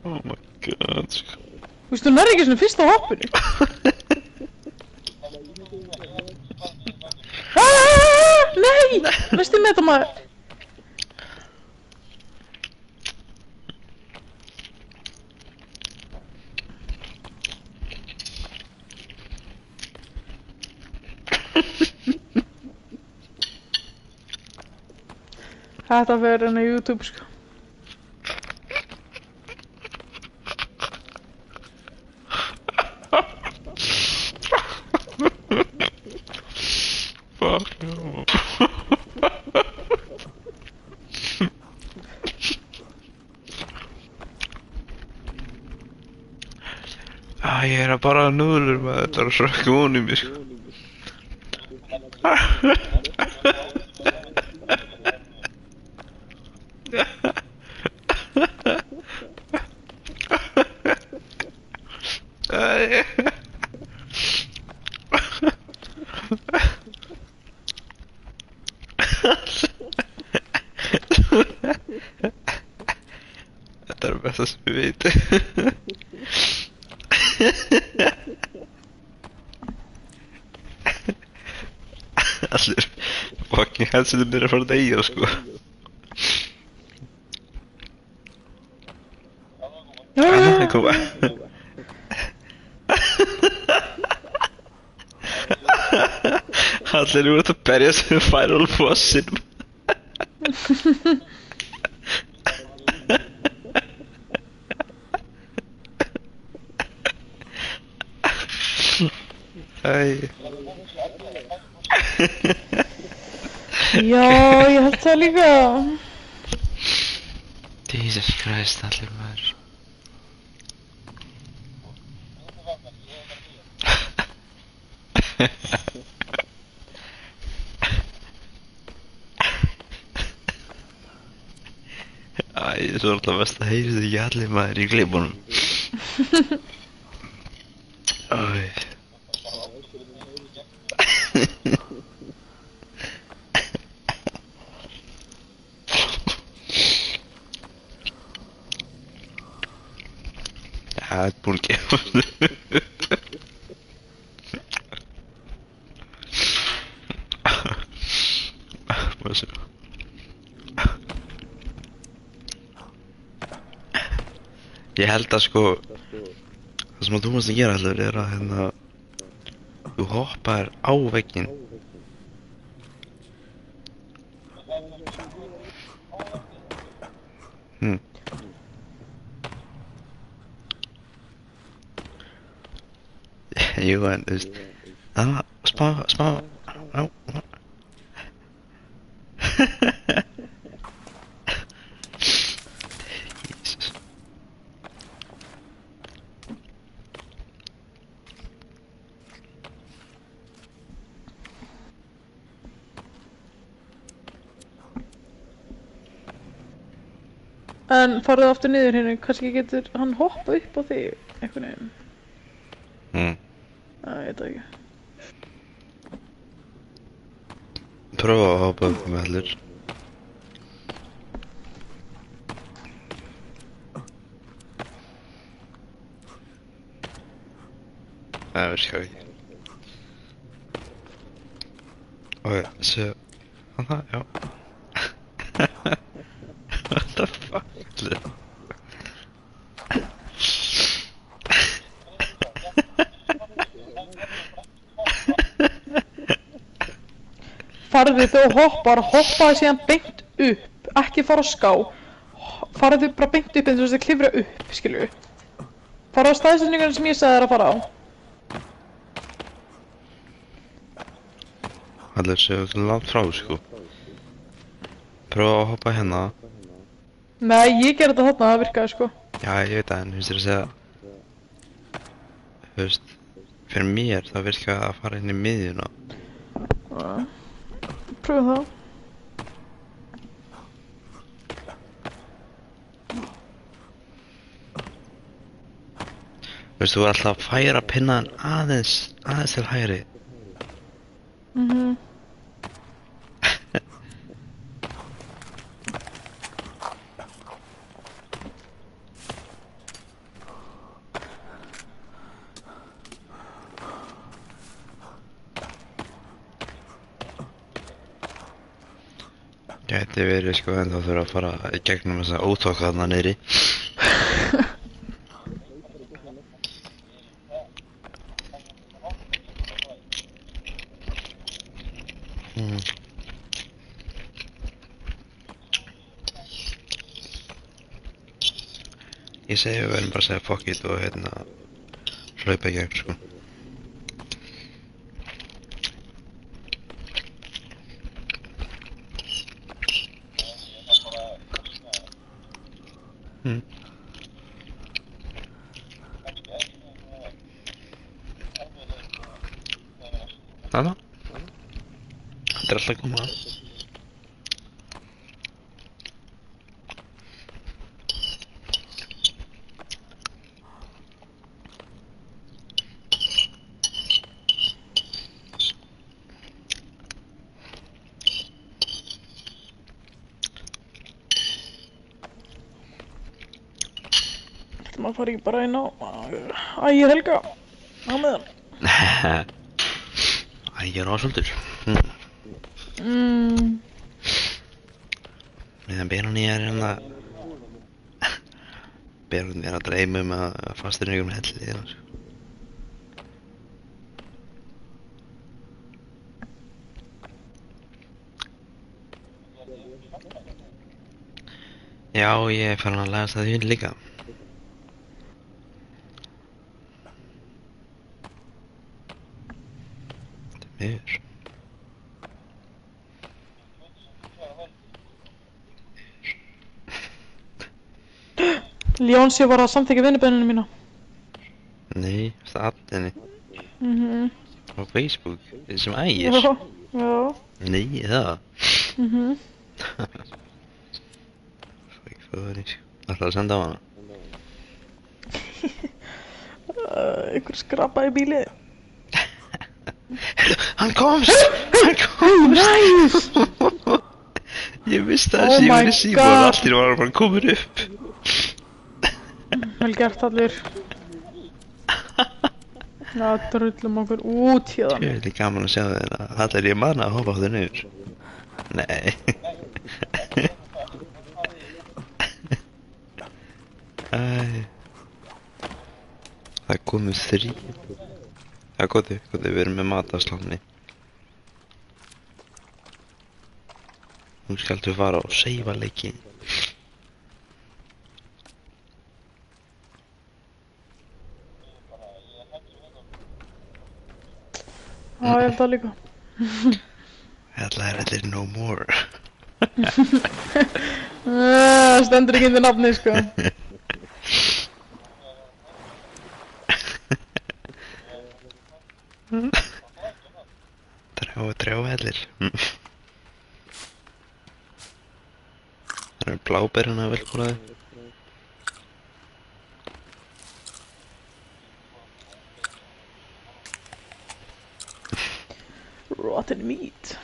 Oh my god, sko. Þú veist, þú nærði ekki svona fyrst á hoppinu. Nei! Næstu með þetta maður. Þetta fer henni á YouTube, sko. Fuck no. Ég er að bara núðlur maður, þetta er að frökka von í mér, sko. Þetta er besta sem ég veit. Allir fucking headsetin er að fara að deyja, sko. Það er koma. Allir eru út að berja sig með Final Bossin. Æ. Já, ég held það líka. Jesus Christ, allir maður. Svo er alltaf best að heyri þið ekki allir maður í klipunum. Æ. Það er búin að gefa. Hvað sé? Ég held að sko, það sem þú mást að gera allur er að hérna, þú hoppar á vegginn. Jú, en þú veist, smá, á. Jesus. En farðu aftur niður hérna, kannski getur hann hoppa upp á þig, einhvern veginn. Það ég veit það ekki. Prófa að hoppa upp með allur. Það virkar ekki. Ok, svo... Þannig, já. What the fuck? Farðu þegar þú hoppaðu síðan beint upp, ekki fara á ská. Farðu bara beint upp eins og þess að klifra upp, skilju. Farðu á staðsetningunum sem ég sagði þér að fara á. Allur séu langt frá, sko. Prófa að hoppa hérna. Nei, ég gerði þetta þarna, það virkaði, sko. Já, ég veit það, en þú veist þér að segja... Þú veist, fyrir mér það virka að fara inn í miðjuna. Pröfum það. Þú veist, þú er alltaf að færa pinnaðan aðeins til hægri. Gæti verið sko, en þá þurfa að fara í gegnum þessa óþokka þarna niðri. Ég segi við verðum bara að segja fuck it og hérna hlaupa í gegn, sko. Þarna? Þetta er alltaf að koma að. Maður fari ekki bara inn á Ægir Helga á meðan. Ægir Ásvaldur. Meðan Benóni er hérna... Benóni er að dreyma að fastur inn í einhverjum helli hérna, sko. Já, ég er farin að læra það því líka. Miður. Ljónsi var að samþykja vinnubenninu mína. Nei, það aðinni. Á Facebook, sem Ægir. Já, já. Nei, það. Mhm. Það er ekki það, sko. Ætlaðu að senda á hana? Einhver skrapaði bíli. Hann komst! Hann komst! Nice! Ég vissi að Oh þessi my yfir í síma God. og allir var bara komin upp. Vel gert allir. Já, drullum okkur út hérna. Ég er gaman að sjá þeirra. Það er ég manna að hoppa á þau niður. Nei. Æ. Það komu 3. Já, góði, við erum með mat á slánni. Nú skaldu fara og seifa leikinn. Já, ég held það líka. Það er allir no more. Stendur ekki undir nafni, sko. Trjáhellir. Það eru bláberina velkonaði. Rotten meat.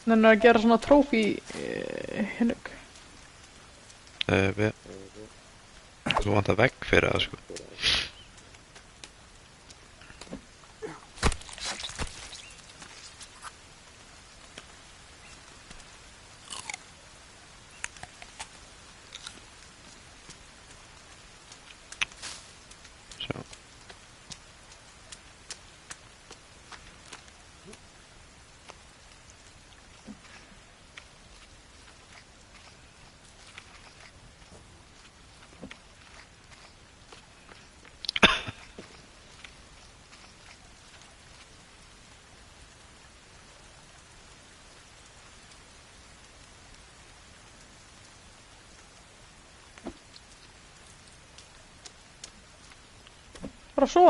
Nennu að gera svona trófí hinnug. Þú vantar vegg fyrir það, sko. Sjá. Bara svo.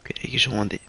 Hver er ekki sjóandi?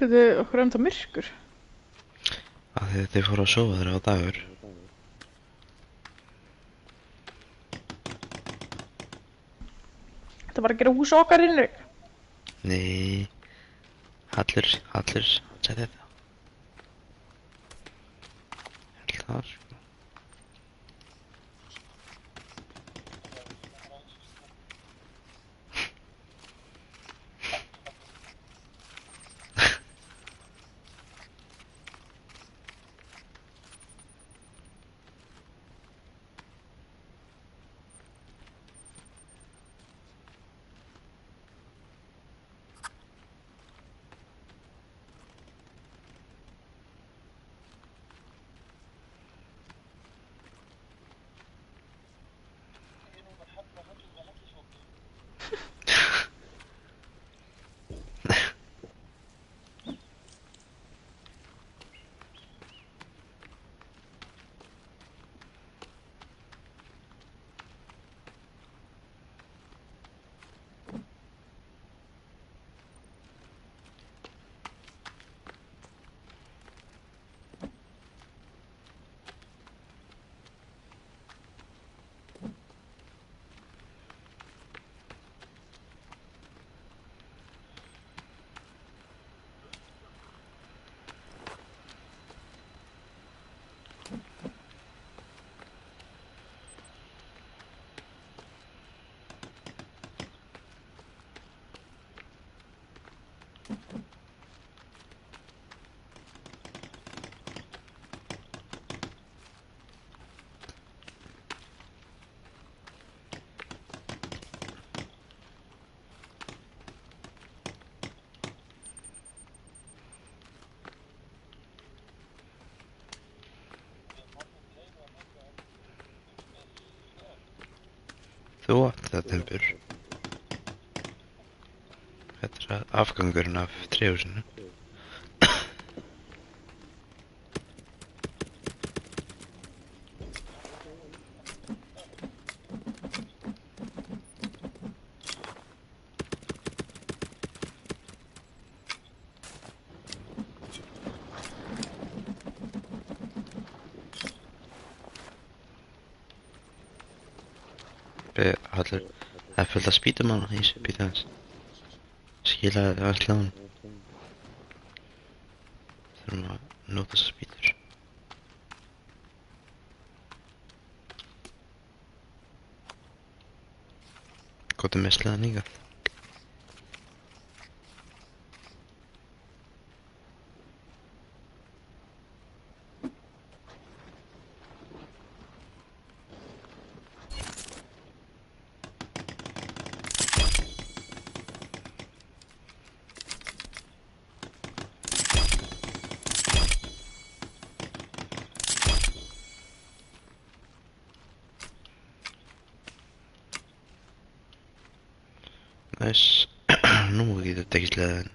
Byrju, okkur það myrkur. Af því að þið fóru að sofa þeirra á dagur. Það var að gera hús okkar Hinrik. Nei, allir sagði það. Ég held það, sko. Þú átt það, Tembur. Þetta er afgangurinn af tréhúsinu. Hallur, það er fullt af spýtum hana í þessu bítu hans. Skilaði allt hlaðan. Þurfum að nota þessar spýtur. Góðum með sleðan hingað. Næs. Nú getur þetta ekki sleðan.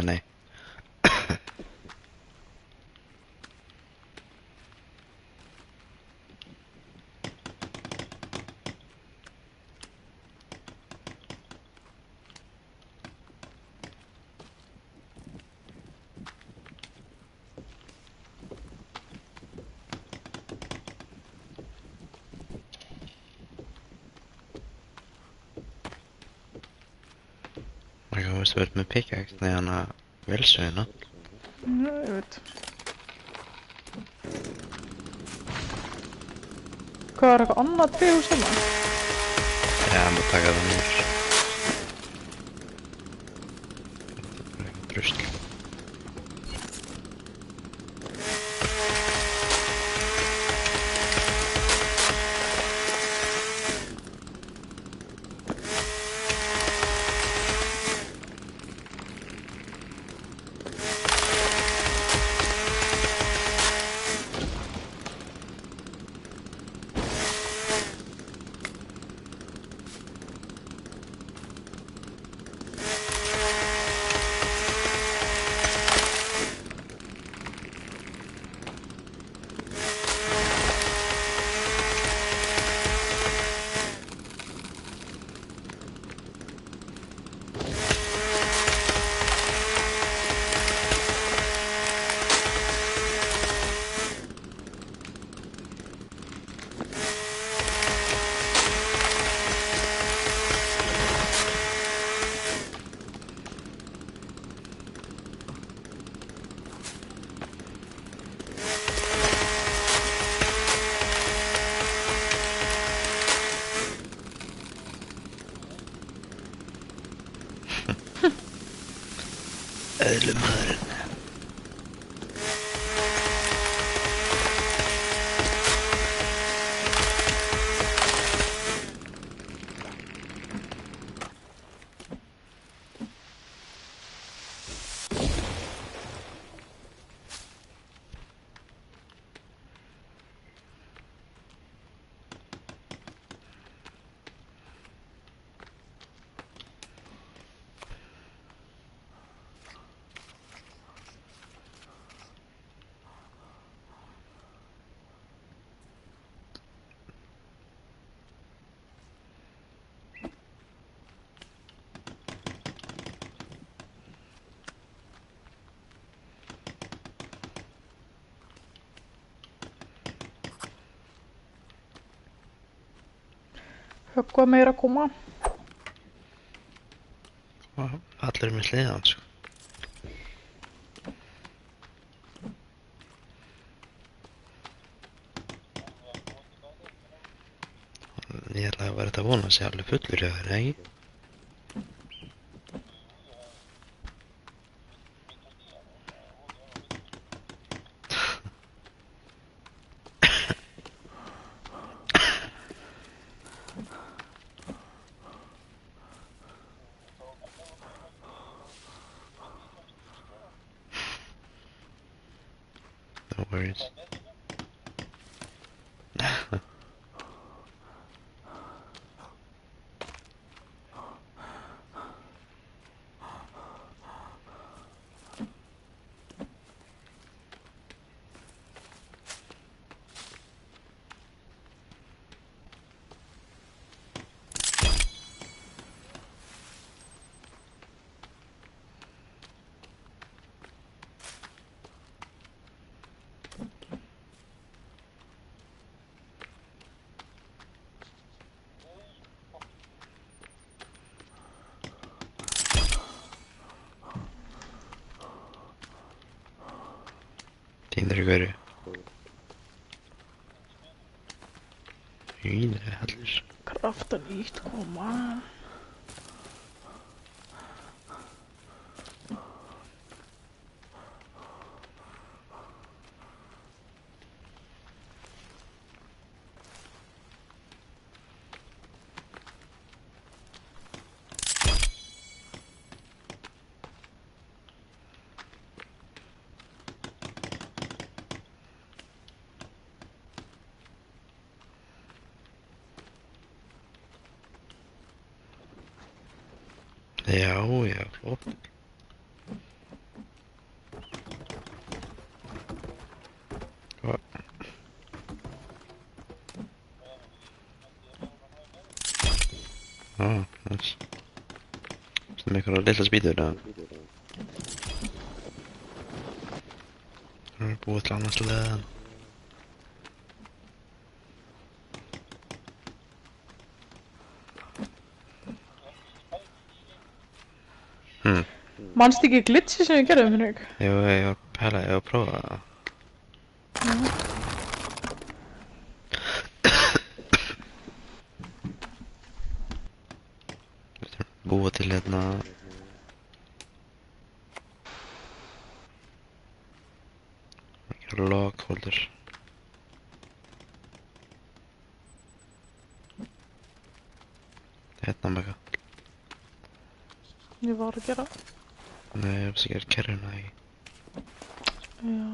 Nei. Þú veist, verður með pickaxe, nei hana velsögina. Já, ég veit. Hvað var eitthvað annað tréhús hérna? Já, maður taka það niður. Þetta er bara eitthvað drusl. Eðlumaðurinn. Höggva meira að koma. Allir með sliðan, sko. Ég ætla að vera þetta að vona að sé alveg fullur hjá þér, ekki? No worries. Týndur í hverju? Íni, allir. Krafta nýtt koma. Já, já, flott. Hvað? Nice. Sem einhverja litla spýtur, eða? Það er búið til annars leðan. Manstu ekki glitchi sem við gerðum, Henrik? Jú, ég var að pæla, ég var að prófa það. Búa til hérna... log holder. Hérna með eitthvað. Ég var að gera. Nei, ég hef sikkert kerruna ekki. Já.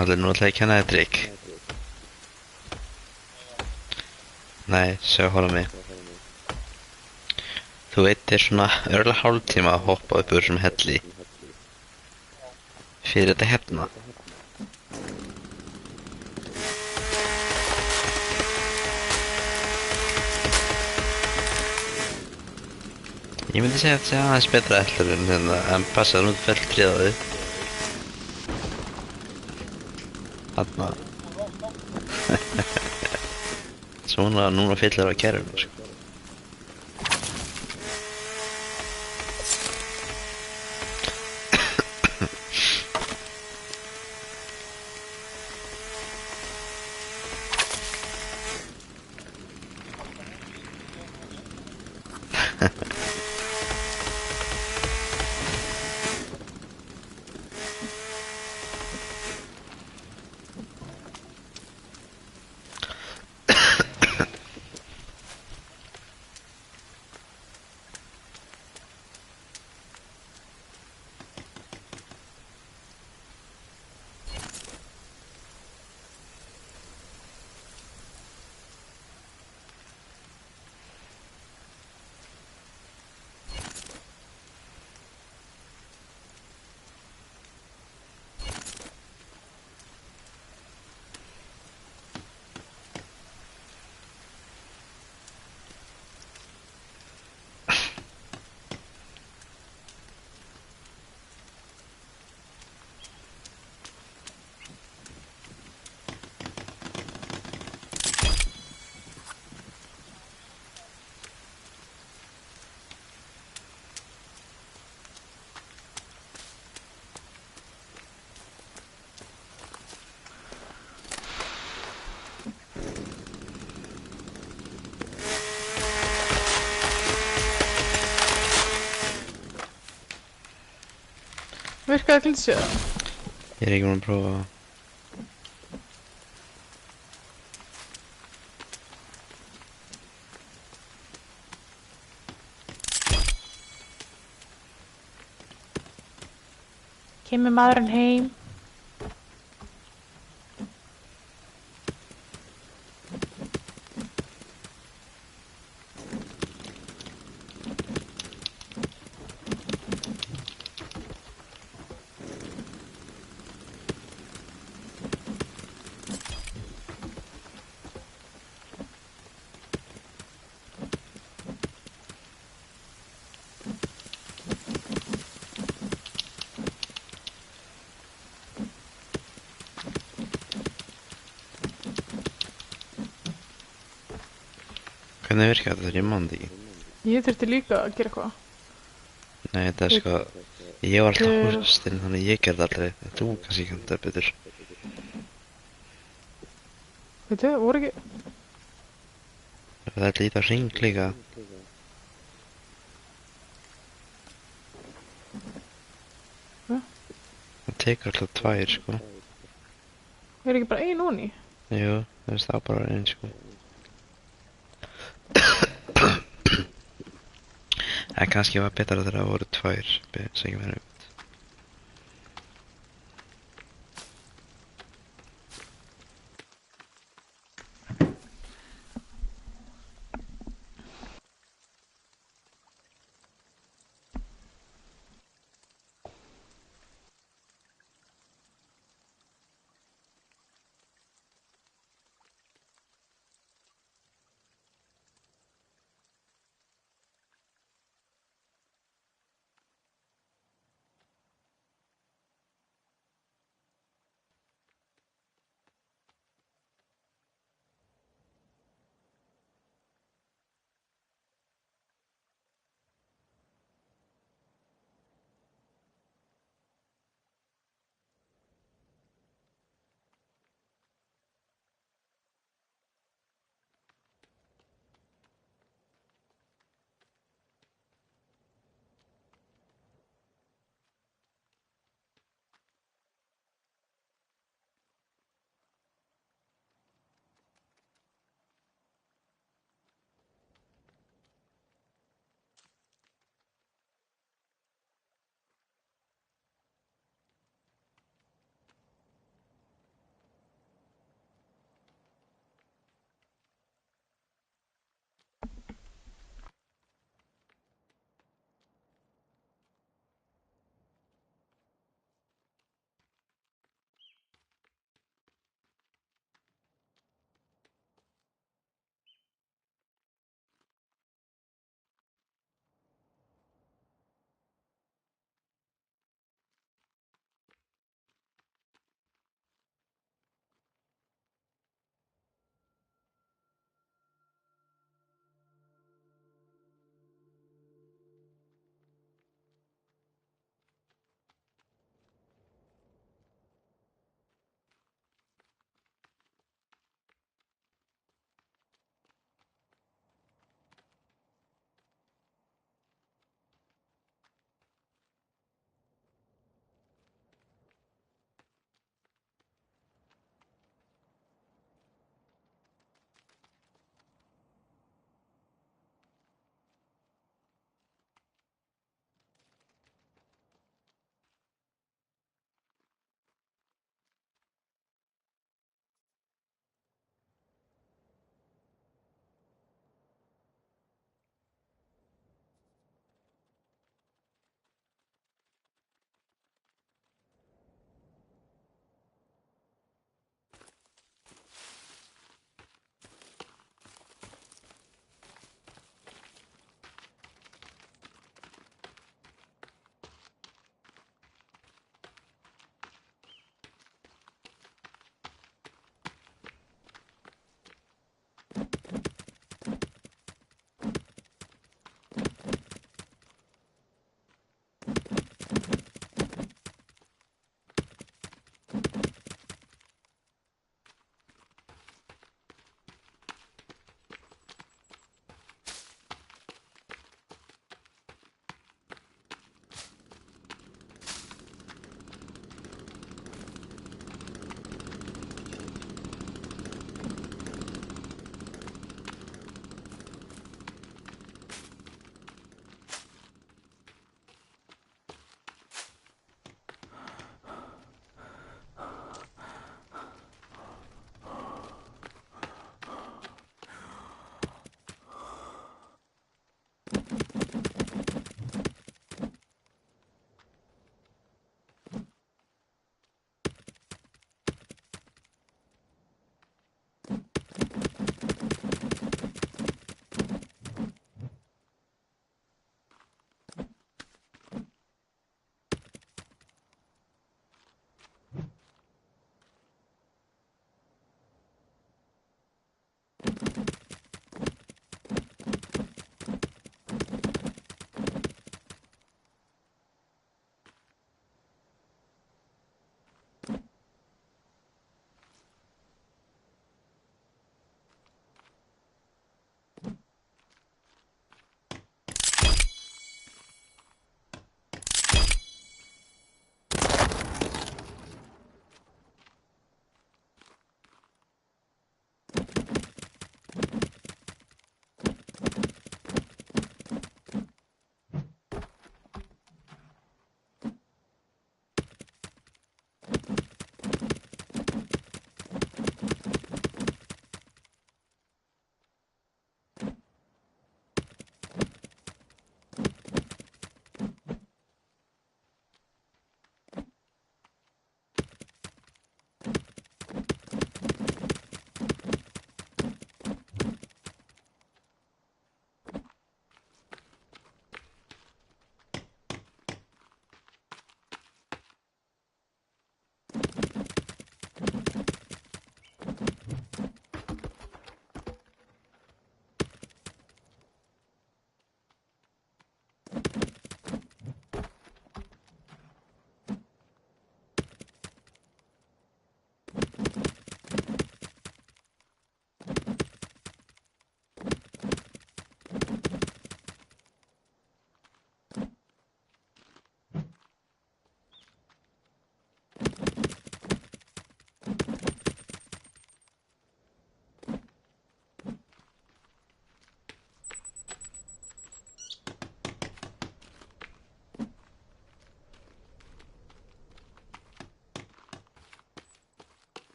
Allir nú ætla ég að kenna þér trikk. Nei, sjá hóla mig. Þú veitir svona örgulega hálftíma að hoppa upp úr þessum helli. Fyrir þetta hérna. Ég myndi segja að þetta sé aðeins betra eftir en passa nú fell tríða á þig. Þarna. Svona núna fyllir á kerfinu, sko. Virkaði glitsið? Ég er ekki búinn að prófa. Kemur maðurinn heim? Hvernig virkar þetta? Ég man þetta ekki. Ég þurfti líka að gera eitthvað. Nei, þetta er sko... Ég var alltaf hústinn, þannig ég gerði aldrei. Þú kannski kannt það betur. Veitu, voru ekki... Það er lítið hring líka. Hvað? Það tekur alltaf tvær, sko. Er ekki bara ein onni? Jú, það er bara einn, sko. En kannski var betra þegar það voru tvær, sem ekki verið.